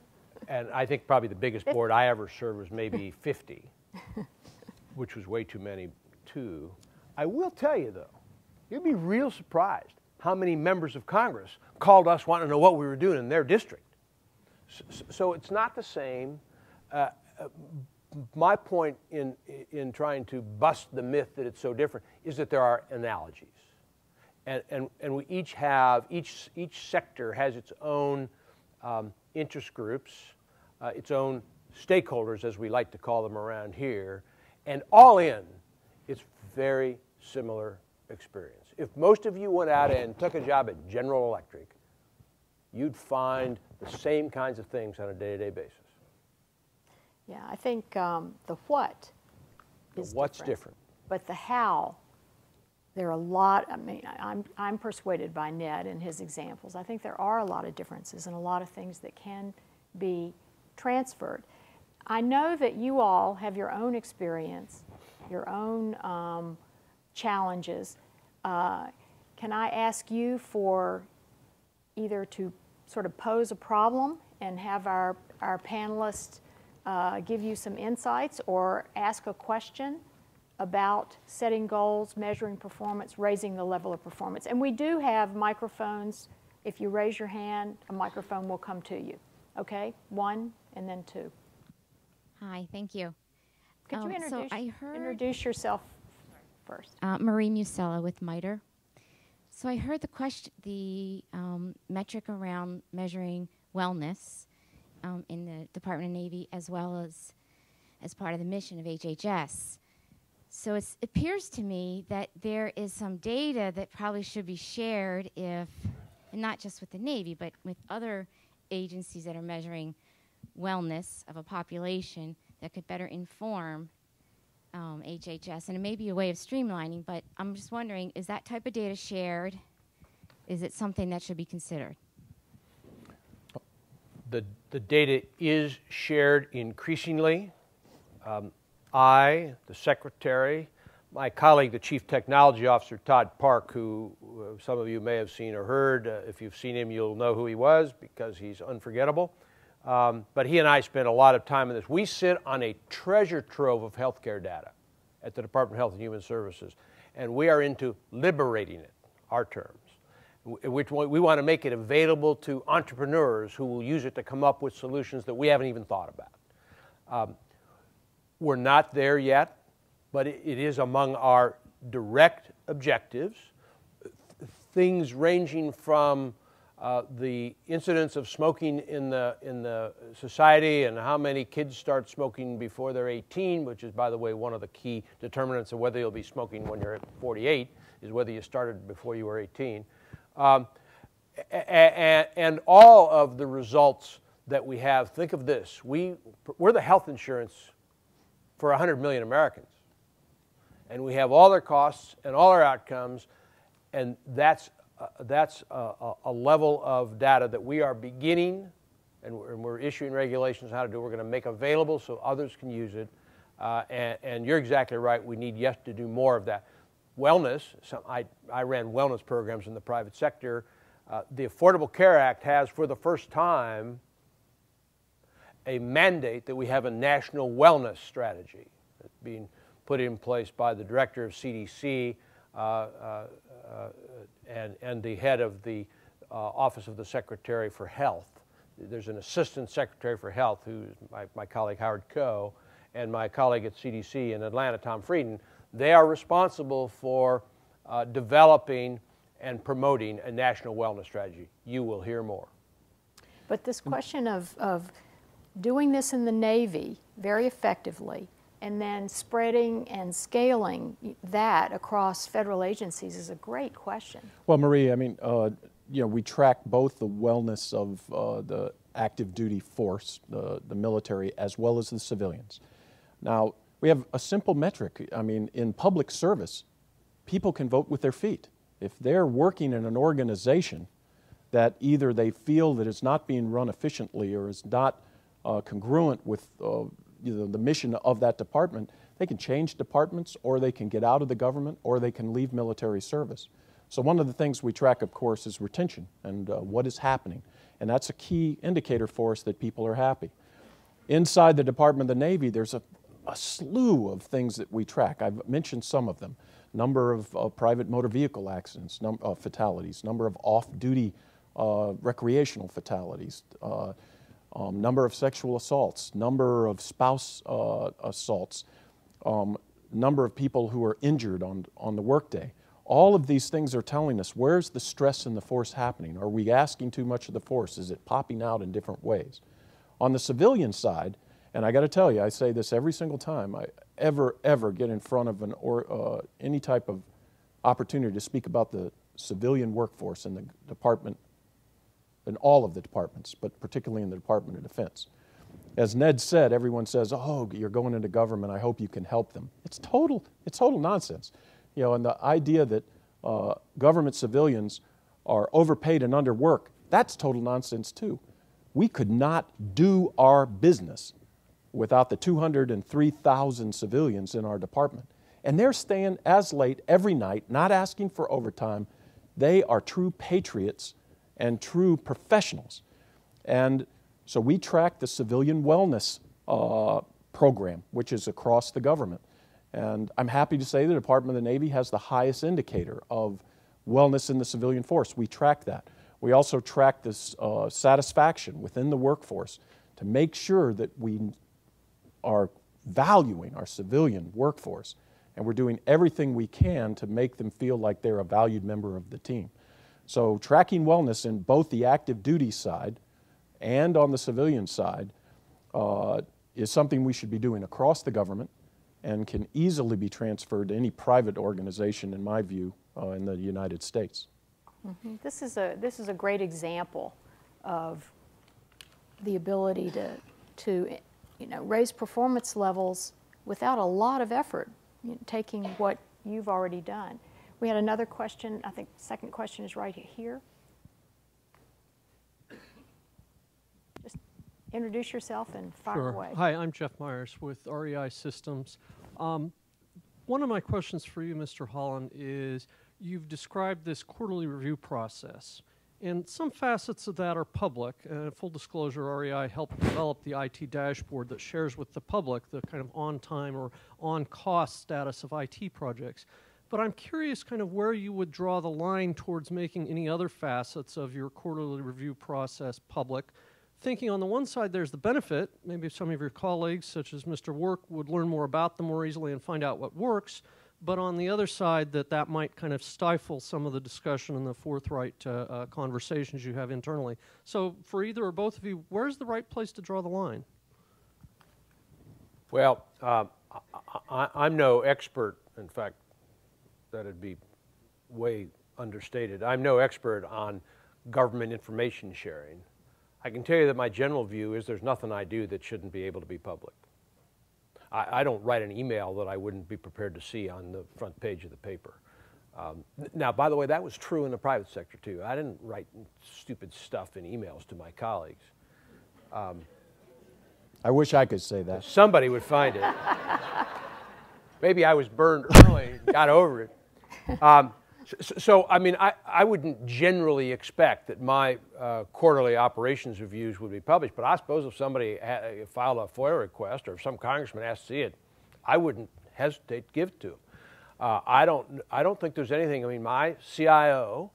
And I think probably the biggest board I ever served was maybe 50, which was way too many, too. I will tell you, though, you'd be real surprised how many members of Congress called us wanting to know what we were doing in their district. So it's not the same. My point in trying to bust the myth that it's so different is that there are analogies. And we each have, each sector has its own interest groups, its own stakeholders, as we like to call them around here, and all in, it's very similar experience. If most of you went out and took a job at General Electric, you'd find the same kinds of things on a day-to-day basis. Yeah, I think the what is what's different. But the how, there are a lot, I mean, I'm persuaded by Ned and his examples. I think there are a lot of differences and a lot of things that can be transferred. I know that you all have your own experience, your own challenges. Can I ask you for either to sort of pose a problem and have our panelists give you some insights, or ask a question about setting goals, measuring performance, raising the level of performance? And we do have microphones. If you raise your hand, a microphone will come to you. Okay? 1 and then 2. Hi, thank you. Could you introduce yourself first? Marie Musella with MITRE. So I heard the metric around measuring wellness in the Department of Navy, as well as part of the mission of HHS. So it appears to me that there is some data that probably should be shared and not just with the Navy, but with other agencies that are measuring wellness of a population that could better inform HHS. And it may be a way of streamlining, but I'm just wondering, is that type of data shared? Is it something that should be considered? The data is shared increasingly. I, the secretary, my colleague, the chief technology officer, Todd Park, who some of you may have seen or heard. If you've seen him, you'll know who he was because he's unforgettable. But he and I spent a lot of time in this. We sit on a treasure trove of healthcare data at the Department of Health and Human Services, and we are into liberating it, our terms. Which we want to make it available to entrepreneurs who will use it to come up with solutions that we haven't even thought about. We're not there yet, but it is among our direct objectives. Things ranging from the incidence of smoking in the society and how many kids start smoking before they're 18, which is, by the way, one of the key determinants of whether you'll be smoking when you're at 48, is whether you started before you were 18. And all of the results that we have, think of this, we're the health insurance for 100 million Americans. And we have all their costs and all our outcomes, and that's a level of data that we are beginning, and we're issuing regulations on how to do it. We're going to make available so others can use it. And you're exactly right, we need to do more of that. Wellness, I ran wellness programs in the private sector. The Affordable Care Act has, for the first time, a mandate that we have a national wellness strategy that's being put in place by the director of CDC and the head of the Office of the Secretary for Health. There's an assistant secretary for health, who's my colleague Howard Co, and my colleague at CDC in Atlanta, Tom Frieden. They are responsible for developing and promoting a national wellness strategy. You will hear more. But this question of doing this in the Navy very effectively and then spreading and scaling that across federal agencies is a great question. Well, Marie, I mean, we track both the wellness of the active duty force, the military, as well as the civilians. Now, we have a simple metric. I mean, in public service, people can vote with their feet. If they're working in an organization that either they feel that it's not being run efficiently or is not congruent with the mission of that department, they can change departments, or they can get out of the government, or they can leave military service. So one of the things we track, of course, is retention and what is happening. And that's a key indicator for us that people are happy. Inside the Department of the Navy, there's a slew of things that we track. I've mentioned some of them. Number of private motor vehicle accidents, fatalities, number of off-duty recreational fatalities, number of sexual assaults, number of spouse assaults, number of people who are injured on the workday. All of these things are telling us, where's the stress in the force happening? Are we asking too much of the force? Is it popping out in different ways? On the civilian side, and I got to tell you, I say this every single time I ever get in front of any type of opportunity to speak about the civilian workforce in the department, in all of the departments, but particularly in the Department of Defense. As Ned said, everyone says, oh, you're going into government, I hope you can help them. It's total nonsense. You know, and the idea that government civilians are overpaid and underworked, that's total nonsense too. We could not do our business without the 203,000 civilians in our department. And they're staying as late every night, not asking for overtime. They are true patriots and true professionals. And so we track the civilian wellness program, which is across the government. And I'm happy to say the Department of the Navy has the highest indicator of wellness in the civilian force. We track that. We also track this satisfaction within the workforce to make sure that we are valuing our civilian workforce, and we're doing everything we can to make them feel like they're a valued member of the team. So tracking wellness in both the active duty side and on the civilian side is something we should be doing across the government and can easily be transferred to any private organization, in my view, in the United States. Mm-hmm. This is a great example of the ability to raise performance levels without a lot of effort, taking what you've already done. We had another question. I think the second question is right here. Just introduce yourself and fire away. Hi, I'm Jeff Myers with REI Systems. One of my questions for you, Mr. Holland, is you've described this quarterly review process. And some facets of that are public. Full disclosure, REI helped develop the IT dashboard that shares with the public the kind of on-time or on-cost status of IT projects. But I'm curious kind of where you would draw the line towards making any other facets of your quarterly review process public. Thinking on the one side there's the benefit, maybe some of your colleagues, such as Mr. Work, would learn more about them more easily and find out what works. But on the other side, that might kind of stifle some of the discussion and the forthright conversations you have internally. So for either or both of you, where's the right place to draw the line? Well, I'm no expert. In fact, that'd be way understated. I'm no expert on government information sharing. I can tell you that my general view is there's nothing I do that shouldn't be able to be public. I don't write an email that I wouldn't be prepared to see on the front page of the paper. Now, by the way, that was true in the private sector too. I didn't write stupid stuff in emails to my colleagues. I wish I could say that. Somebody would find it. Maybe I was burned early and got over it. So, I mean, I wouldn't generally expect that my quarterly operations reviews would be published, but I suppose if somebody filed a FOIA request or if some congressman asked to see it, I wouldn't hesitate to give it to him. I don't think there's anything. I mean, my CIO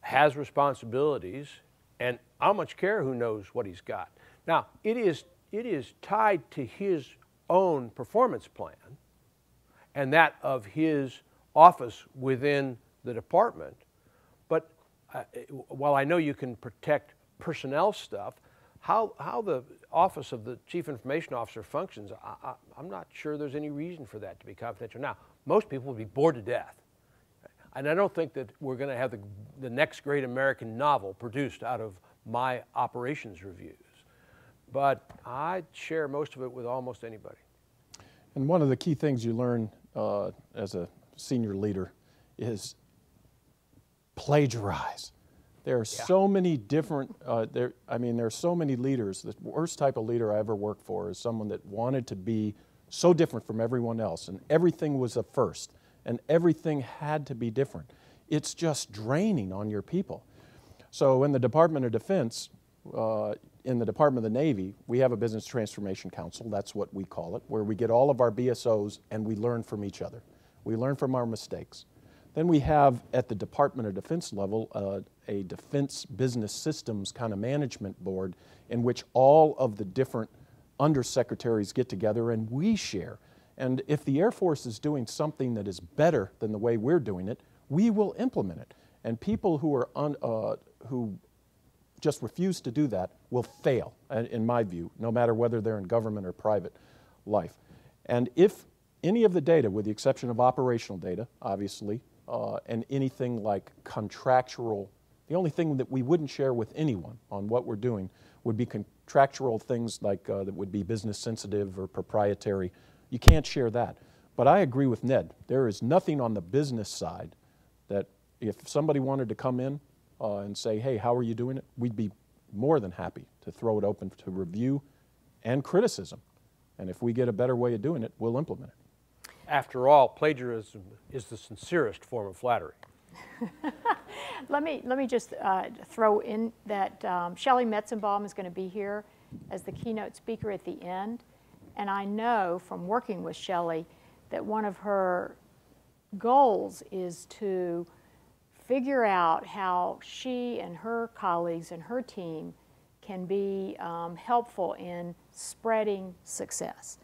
has responsibilities, and how much care who knows what he's got. Now, it is tied to his own performance plan and that of his office within the department. But while I know you can protect personnel stuff, how the office of the Chief Information Officer functions, I'm not sure there's any reason for that to be confidential. Now, most people would be bored to death. And I don't think that we're going to have the next great American novel produced out of my operations reviews. But I share most of it with almost anybody. And one of the key things you learn as a senior leader is plagiarize. There are so many different, there are so many leaders. The worst type of leader I ever worked for is someone that wanted to be so different from everyone else, and everything was a first, and everything had to be different. It's just draining on your people. So in the Department of Defense, in the Department of the Navy, we have a Business Transformation Council, that's what we call it, where we get all of our BSOs and we learn from each other. We learn from our mistakes. Then we have, at the Department of Defense level, a Defense Business Systems kind of management board in which all of the different undersecretaries get together and we share. And if the Air Force is doing something that is better than the way we're doing it, we will implement it. And people who are who just refuse to do that will fail, in my view, no matter whether they're in government or private life. And if any of the data, with the exception of operational data, obviously, and anything like contractual, the only thing that we wouldn't share with anyone on what we're doing would be contractual things like that would be business sensitive or proprietary. You can't share that. But I agree with Ned. There is nothing on the business side that if somebody wanted to come in and say, hey, how are you doing it? We'd be more than happy to throw it open to review and criticism. And if we get a better way of doing it, we'll implement it. After all, plagiarism is the sincerest form of flattery. Let me just throw in that Shelley Metzenbaum is going to be here as the keynote speaker at the end. And I know from working with Shelley that one of her goals is to figure out how she and her colleagues and her team can be helpful in spreading success.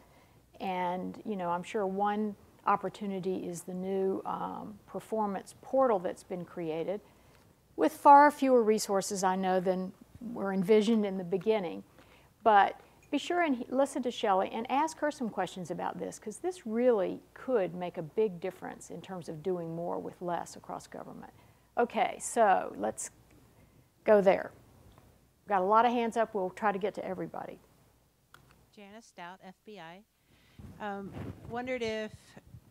And, you know, I'm sure one opportunity is the new performance portal that's been created with far fewer resources, I know, than were envisioned in the beginning. But be sure and listen to Shelley and ask her some questions about this, because this really could make a big difference in terms of doing more with less across government. Okay, so let's go there. We've got a lot of hands up. We'll try to get to everybody. Janice Stout, FBI. Wondered if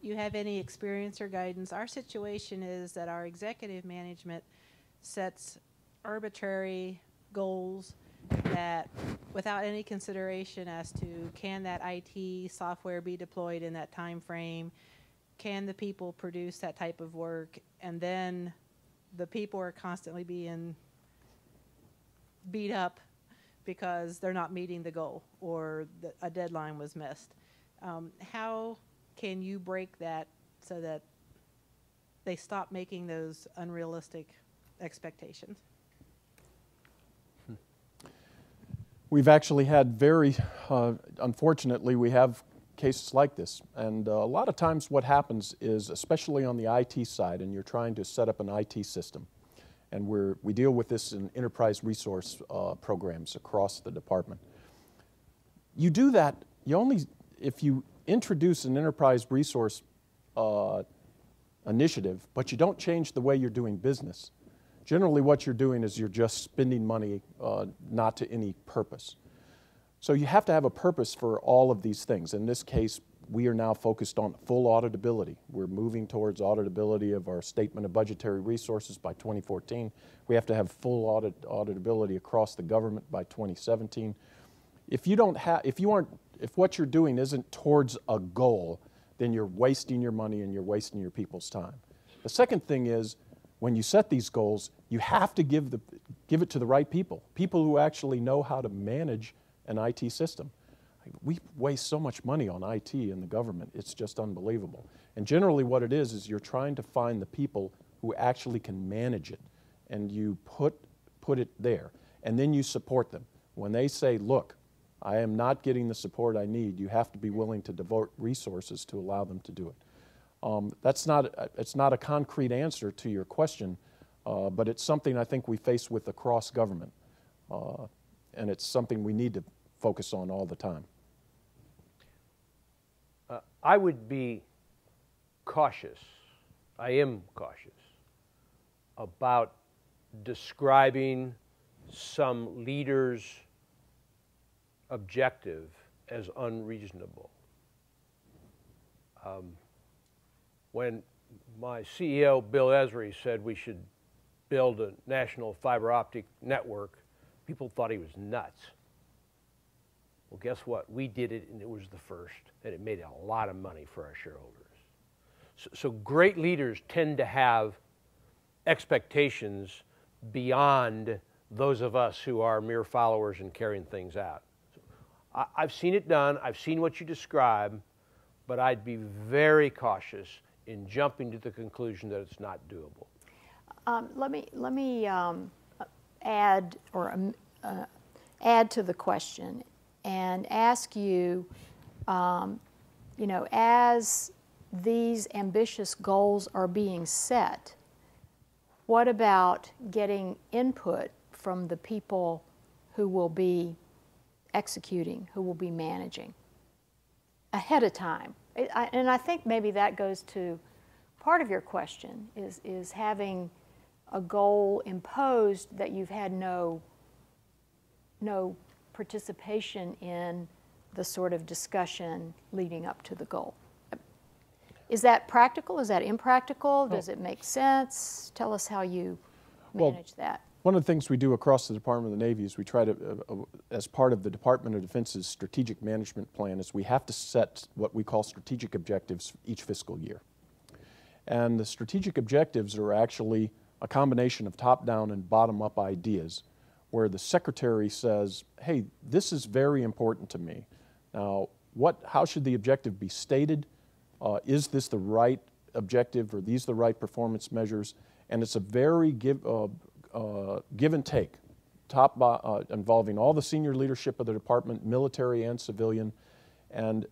you have any experience or guidance. Our situation is that our executive management sets arbitrary goals that without any consideration as to can that IT software be deployed in that time frame, can the people produce that type of work, and then the people are constantly being beat up because they're not meeting the goal or a deadline was missed. How can you break that so that they stop making those unrealistic expectations? We've actually had very, unfortunately, we have cases like this. And a lot of times what happens is, especially on the IT side, and you're trying to set up an IT system, and we deal with this in enterprise resource programs across the department. You do that, if you introduce an enterprise resource initiative, but you don't change the way you're doing business, generally what you're doing is you're just spending money not to any purpose. So you have to have a purpose for all of these things. In this case, we are now focused on full auditability. We're moving towards auditability of our statement of budgetary resources by 2014. We have to have full auditability across the government by 2017. If what you're doing isn't towards a goal, then you're wasting your money and you're wasting your people's time. The second thing is, when you set these goals, you have to give it to the right people who actually know how to manage an IT system. We waste so much money on IT in the government, it's just unbelievable. And generally what it is you're trying to find the people who actually can manage it, and you put it there, and then you support them. When they say, look, I am not getting the support I need, you have to be willing to devote resources to allow them to do it. It's not a concrete answer to your question, but it's something I think we face with across government, and it's something we need to focus on all the time. I would be cautious, I am cautious, about describing some leaders' objective as unreasonable. When my CEO, Bill Esri, said we should build a national fiber optic network, people thought he was nuts. Well, guess what? We did it, and it was the first, and it made a lot of money for our shareholders. So great leaders tend to have expectations beyond those of us who are mere followers and carrying things out. So I've seen it done. I've seen what you describe, but I'd be very cautious in jumping to the conclusion that it's not doable. Let me add to the question and ask you, you know, as these ambitious goals are being set, what about getting input from the people who will be executing, who will be managing ahead of time? And I think maybe that goes to part of your question, is having a goal imposed that you've had no participation in the sort of discussion leading up to the goal. Is that practical? Is that impractical? Does it make sense? Tell us how you manage that. One of the things we do across the Department of the Navy is we try to, as part of the Department of Defense's strategic management plan, is we have to set what we call strategic objectives each fiscal year. And the strategic objectives are actually a combination of top-down and bottom-up ideas, where the secretary says, hey, this is very important to me. Now, how should the objective be stated? Is this the right objective? Are these the right performance measures? And it's a very give and take, involving all the senior leadership of the department, military and civilian. And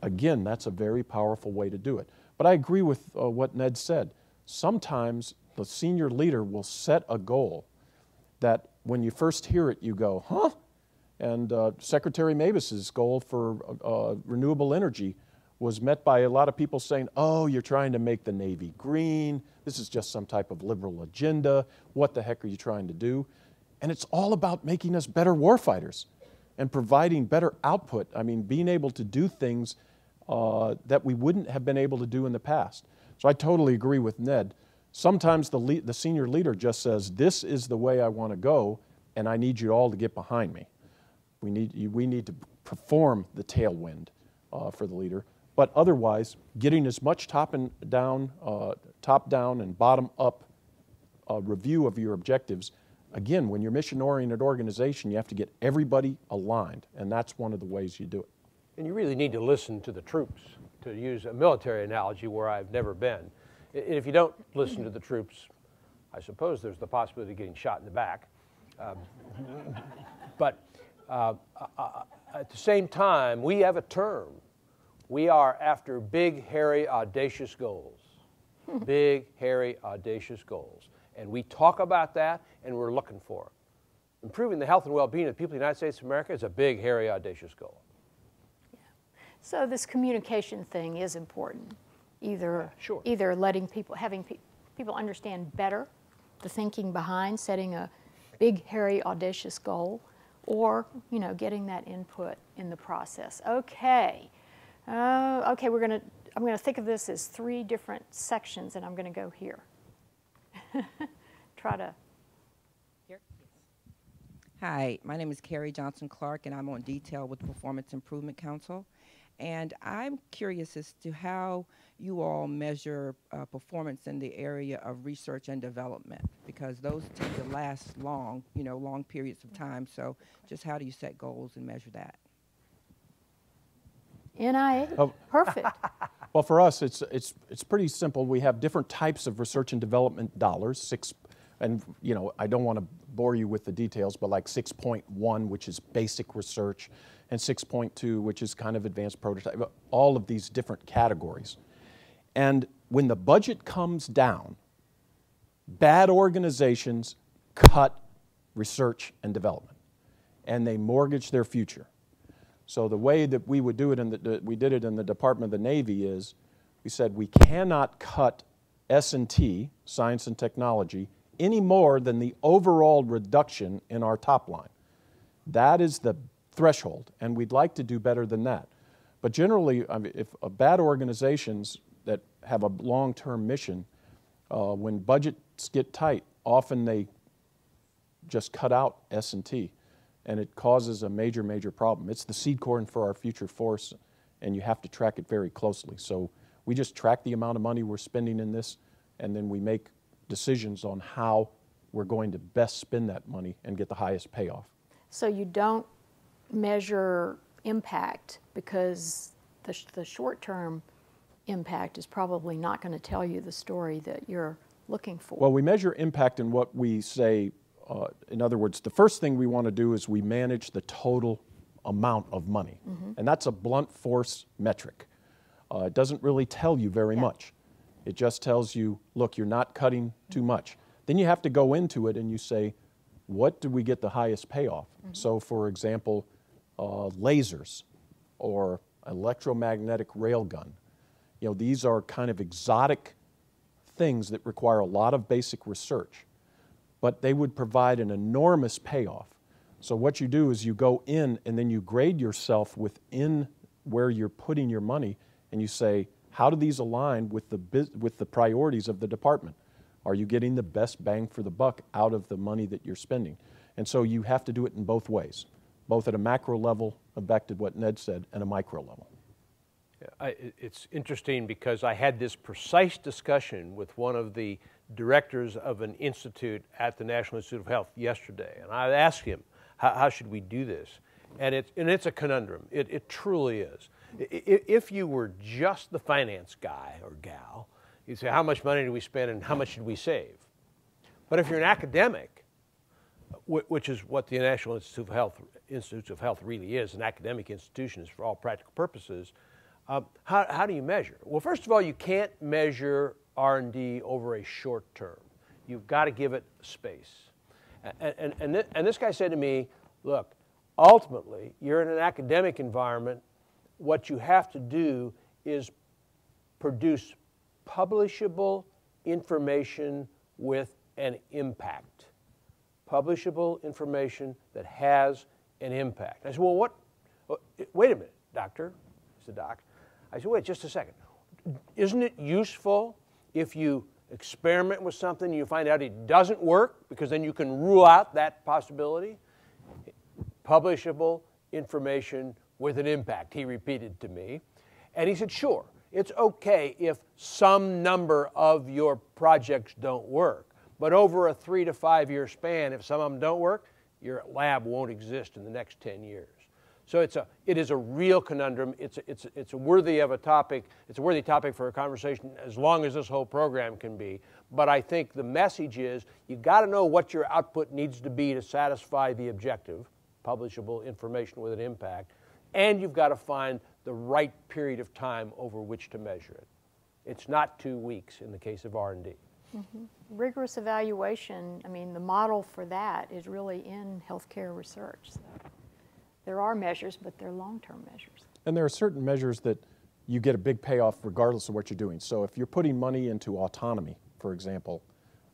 again, that's a very powerful way to do it. But I agree with what Ned said. Sometimes the senior leader will set a goal that when you first hear it, you go, huh? And Secretary Mavis's goal for renewable energy was met by a lot of people saying, oh, you're trying to make the Navy green. This is just some type of liberal agenda. What the heck are you trying to do? And it's all about making us better warfighters and providing better output. I mean, being able to do things that we wouldn't have been able to do in the past. So I totally agree with Ned. Sometimes the senior leader just says, this is the way I want to go, and I need you all to get behind me. We need to perform the tailwind for the leader. But otherwise, getting as much top-down and bottom-up review of your objectives. Again, when you're a mission-oriented organization, you have to get everybody aligned, and that's one of the ways you do it. And you really need to listen to the troops, to use a military analogy where I've never been. And if you don't listen to the troops, I suppose there's the possibility of getting shot in the back. But at the same time, we have a term. We are after big, hairy, audacious goals. Big, hairy, audacious goals. And we talk about that, and we're looking for them. Improving the health and well-being of the people of the United States of America is a big, hairy, audacious goal. Yeah. So this communication thing is important. either sure. either letting people, having people understand better the thinking behind setting a big, hairy, audacious goal, or getting that input in the process. Okay, okay, I'm gonna think of this as 3 different sections, and I'm gonna go here. Try to. Here? Hi, my name is Carrie Johnson-Clark, and I'm on detail with Performance Improvement Council. And I'm curious as to how you all measure performance in the area of research and development, because those tend to last long, long periods of time. So just how do you set goals and measure that? NIA, perfect. Well, for us, it's pretty simple. We have different types of research and development dollars. And I don't want to bore you with the details, but like 6.1, which is basic research, and 6.2, which is kind of advanced prototype, all of these different categories. And when the budget comes down, bad organizations cut research and development, and they mortgage their future. So the way that we would do it, we did it in the Department of the Navy, is we said we cannot cut S&T, science and technology, any more than the overall reduction in our top line. That is the threshold, and we'd like to do better than that. But generally, if bad organizations that have a long-term mission, when budgets get tight, often they just cut out S&T, and it causes a major, major problem. It's the seed corn for our future force, and you have to track it very closely. So we just track the amount of money we're spending in this, and then we make decisions on how we're going to best spend that money and get the highest payoff. So you don't measure impact because the short-term impact is probably not going to tell you the story that you're looking for. Well, we measure impact in what we say. In other words, the first thing we want to do is we manage the total amount of money. Mm-hmm. And that's a blunt force metric. It doesn't really tell you very much. It just tells you, look, you're not cutting too much. Then you have to go into it and you say, what do we get the highest payoff? Mm-hmm. So, for example, lasers or electromagnetic railgun. These are kind of exotic things that require a lot of basic research, but they would provide an enormous payoff. So what you do is you go in and then you grade yourself within where you're putting your money, and you say, how do these align with the priorities of the department? Are you getting the best bang for the buck out of the money that you're spending? And so you have to do it in both ways, both at a macro level, back to what Ned said, and a micro level. It's interesting because I had this precise discussion with one of the directors of an institute at the National Institute of Health yesterday, and I asked him, how should we do this? And it's a conundrum. It truly is. If you were just the finance guy or gal, you'd say, how much money do we spend and how much should we save? But if you're an academic, which is what the National Institutes of Health really is, an academic institution for all practical purposes, how do you measure? Well, first of all, you can't measure R&D over a short term. You've got to give it space. And this guy said to me, look, ultimately, you're in an academic environment. What you have to do is produce publishable information with an impact. Publishable information that has an impact. I said, well, wait a minute, doctor. He said, doc. I said, wait just a second. Isn't it useful if you experiment with something and you find out it doesn't work, because then you can rule out that possibility? Publishable information with an impact, he repeated to me. And he said, sure, it's okay if some number of your projects don't work. But over a 3 to 5 year span, if some of them don't work, your lab won't exist in the next 10 years. So it is a real conundrum. It's a worthy of a topic. It's a worthy topic for a conversation as long as this whole program can be. But I think the message is you got to know what your output needs to be to satisfy the objective, publishable information with an impact, and you've got to find the right period of time over which to measure it. It's not 2 weeks in the case of R&D. Mm-hmm. Rigorous evaluation, I mean, the model for that is really in healthcare research. So there are measures, but they're long-term measures. And there are certain measures that you get a big payoff regardless of what you're doing. So if you're putting money into autonomy, for example,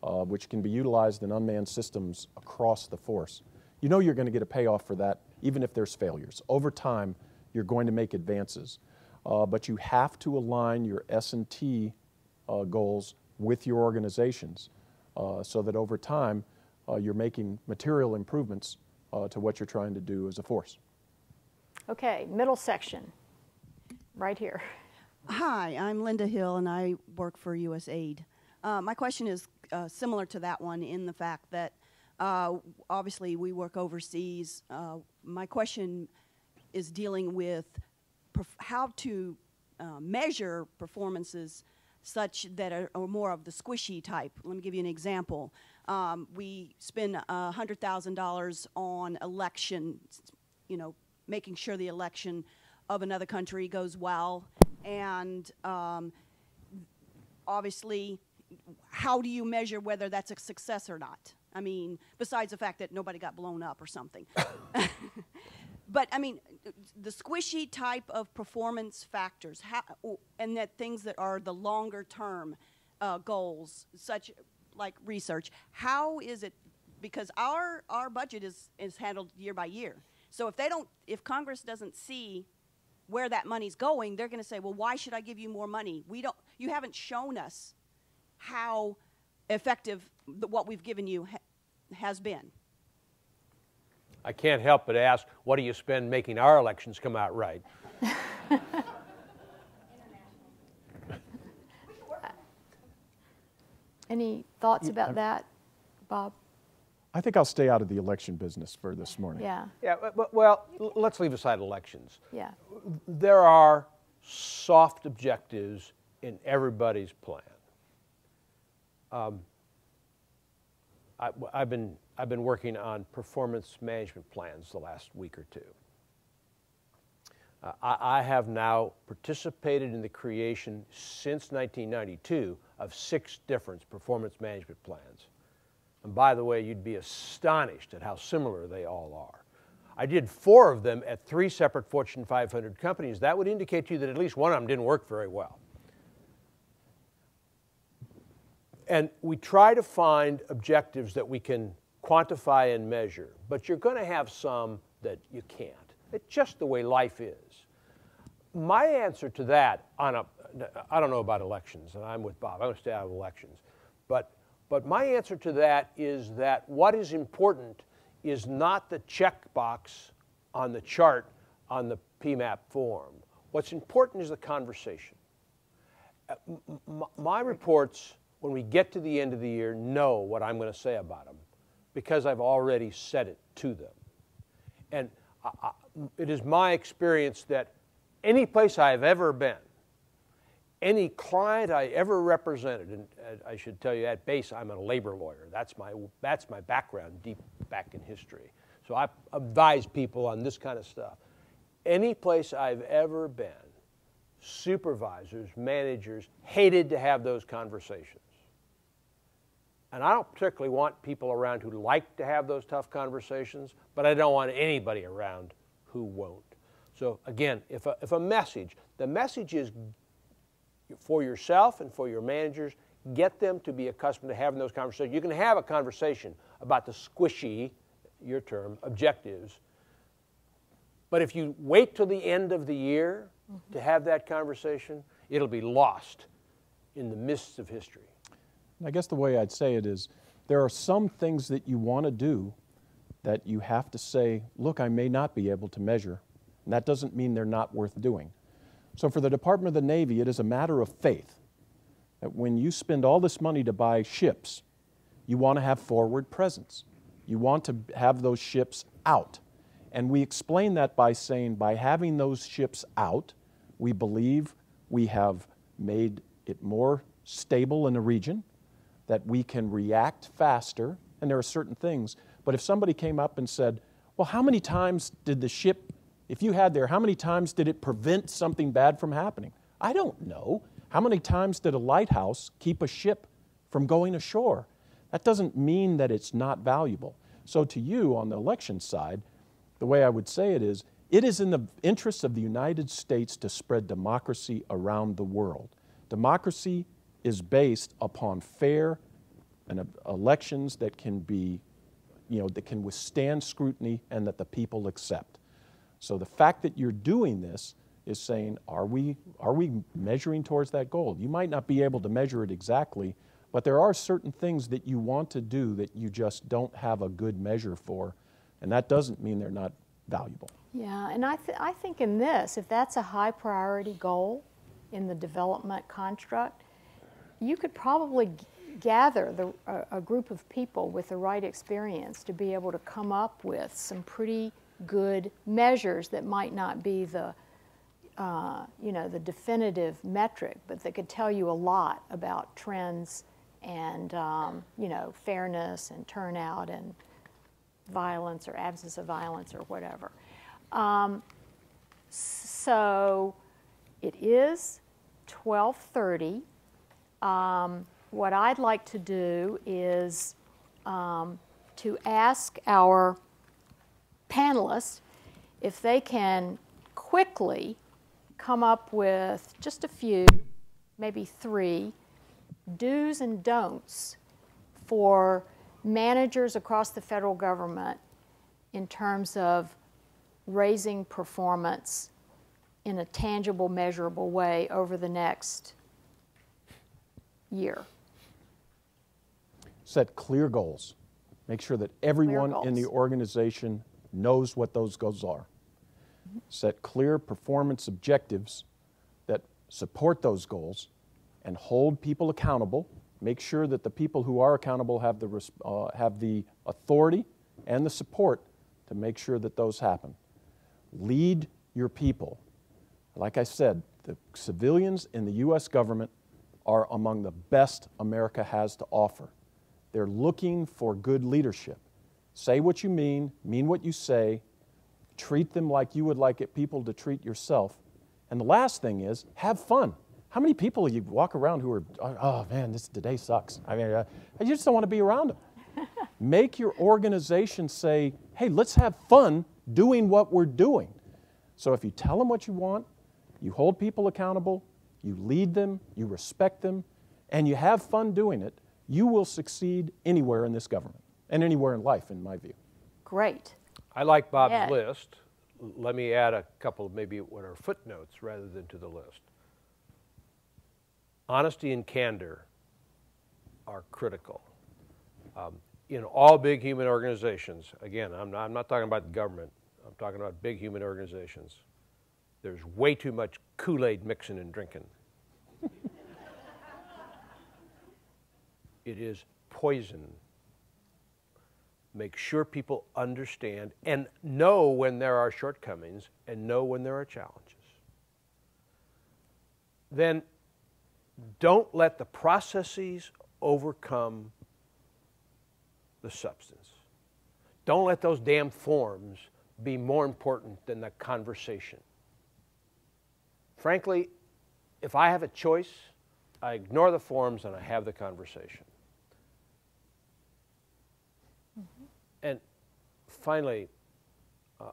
which can be utilized in unmanned systems across the force, you know you're going to get a payoff for that even if there's failures. Over time, you're going to make advances. But you have to align your S&T goals with your organizations so that over time you're making material improvements to what you're trying to do as a force. Okay, middle section, right here. Hi, I'm Linda Hill, and I work for USAID. My question is similar to that one in the fact that obviously we work overseas. My question is dealing with how to measure performances such that are more of the squishy type. Let me give you an example. We spend $100,000 on election, making sure the election of another country goes well, and obviously, how do you measure whether that's a success or not? I mean, besides the fact that nobody got blown up or something. But, I mean, the squishy type of performance factors, and that things that are the longer-term goals, such like research, how is it, because our budget is handled year by year. So if Congress doesn't see where that money's going, they're going to say, well, why should I give you more money? You haven't shown us how effective what we've given you has been. I can't help but ask, what do you spend making our elections come out right? Any thoughts about that, Bob? I think I'll stay out of the election business for this morning. Yeah. Yeah, well, let's leave aside elections. Yeah. There are soft objectives in everybody's plan. I've been working on performance management plans the last week or two. I have now participated in the creation since 1992 of 6 different performance management plans. And by the way, you'd be astonished at how similar they all are. I did 4 of them at 3 separate Fortune 500 companies. That would indicate to you that at least one of them didn't work very well. And we try to find objectives that we can quantify and measure, but you're going to have some that you can't. It's just the way life is. My answer to that, I don't know about elections, and I'm with Bob. I'm going to stay out of elections. But my answer to that is that what is important is not the checkbox on the chart on the PMAP form. What's important is the conversation. My reports, when we get to the end of the year, know what I'm going to say about them because I've already said it to them. And it is my experience that any place I've ever been, any client I ever represented, and I should tell you at base I'm a labor lawyer. That's my background deep back in history. So I advise people on this kind of stuff. Any place I've ever been, supervisors, managers hated to have those conversations. And I don't particularly want people around who like to have those tough conversations, but I don't want anybody around who won't. So again, if a message, the message is for yourself and for your managers, get them to be accustomed to having those conversations. You can have a conversation about the squishy, your term, objectives, but if you wait till the end of the year to have that conversation, it'll be lost in the mists of history. I guess the way I'd say it is, there are some things that you want to do that you have to say, look, I may not be able to measure, and that doesn't mean they're not worth doing. So for the Department of the Navy, it is a matter of faith that when you spend all this money to buy ships, you want to have forward presence. You want to have those ships out. And we explain that by saying, by having those ships out, we believe we have made it more stable in the region, that we can react faster, and there are certain things. But if somebody came up and said, well, how many times did the ship, if you had there, how many times did it prevent something bad from happening? I don't know. How many times did a lighthouse keep a ship from going ashore? That doesn't mean that it's not valuable. So to you, on the election side, the way I would say it is, It is in the interest of the United States to spread democracy around the world. Democracy is based upon fair and elections that can be, that can withstand scrutiny and that the people accept. So the fact that you're doing this is saying, are we measuring towards that goal? You might not be able to measure it exactly, but there are certain things that you want to do that you just don't have a good measure for, and that doesn't mean they're not valuable. Yeah, and I think in this, if that's a high priority goal in the development construct, you could probably gather a group of people with the right experience to be able to come up with some pretty good measures that might not be the the definitive metric, but that could tell you a lot about trends and fairness and turnout and violence or absence of violence or whatever. So it is 12:30. What I'd like to do is to ask our panelists if they can quickly come up with just a few, maybe 3, do's and don'ts for managers across the federal government in terms of raising performance in a tangible, measurable way over the next year. Set clear goals. Make sure that everyone in the organization knows what those goals are. Set clear performance objectives that support those goals and hold people accountable. Make sure that the people who are accountable have the authority and the support to make sure that those happen. Lead your people. Like I said, the civilians in the U.S. government are among the best America has to offer. They're looking for good leadership. Say what you mean what you say, treat them like you would like people to treat yourself. And the last thing is, have fun. How many people you walk around who are, oh man, today sucks. I mean, I just don't want to be around them. Make your organization say, hey, let's have fun doing what we're doing. So if you tell them what you want, you hold people accountable, you lead them, you respect them, and you have fun doing it, you will succeed anywhere in this government and anywhere in life, in my view. Great. I like Bob's list. Let me add a couple of maybe what are footnotes rather than to the list. Honesty and candor are critical. In all big human organizations, again, I'm not talking about the government, I'm talking about big human organizations, there's way too much Kool-Aid mixing and drinking. It is poison. Make sure people understand and know when there are shortcomings and know when there are challenges. Then don't let the processes overcome the substance. Don't let those damn forms be more important than the conversation. Frankly, if I have a choice, I ignore the forms and I have the conversation. And finally,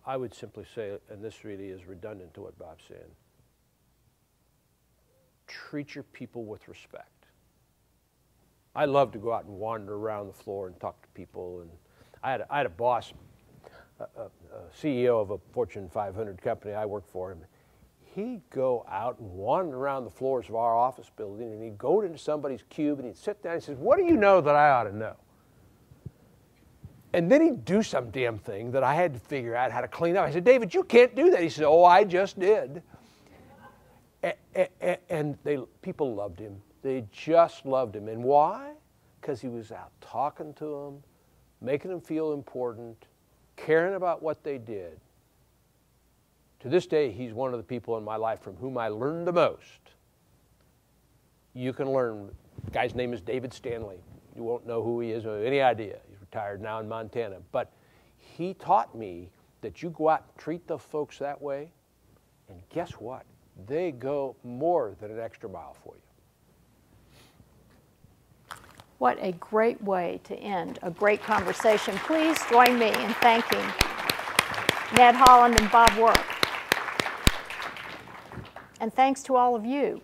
I would simply say, and this really is redundant to what Bob's saying, treat your people with respect. I love to go out and wander around the floor and talk to people. And I had a boss, a CEO of a Fortune 500 company I worked for him. He'd go out and wander around the floors of our office building, and he'd go into somebody's cube and he'd sit down and he says, what do you know that I ought to know? And then he'd do some damn thing that I had to figure out how to clean up. I said, David, you can't do that. He said, oh, I just did. And people loved him. They just loved him. And why? Because he was out talking to them, making them feel important, caring about what they did. To this day, he's one of the people in my life from whom I learned the most. You can learn. The guy's name is David Stanley. You won't know who he is or any idea. He's retired now in Montana. But he taught me that you go out and treat the folks that way, and guess what? They go more than an extra mile for you. What a great way to end a great conversation. Please join me in thanking Ned Holland and Bob Work. And thanks to all of you.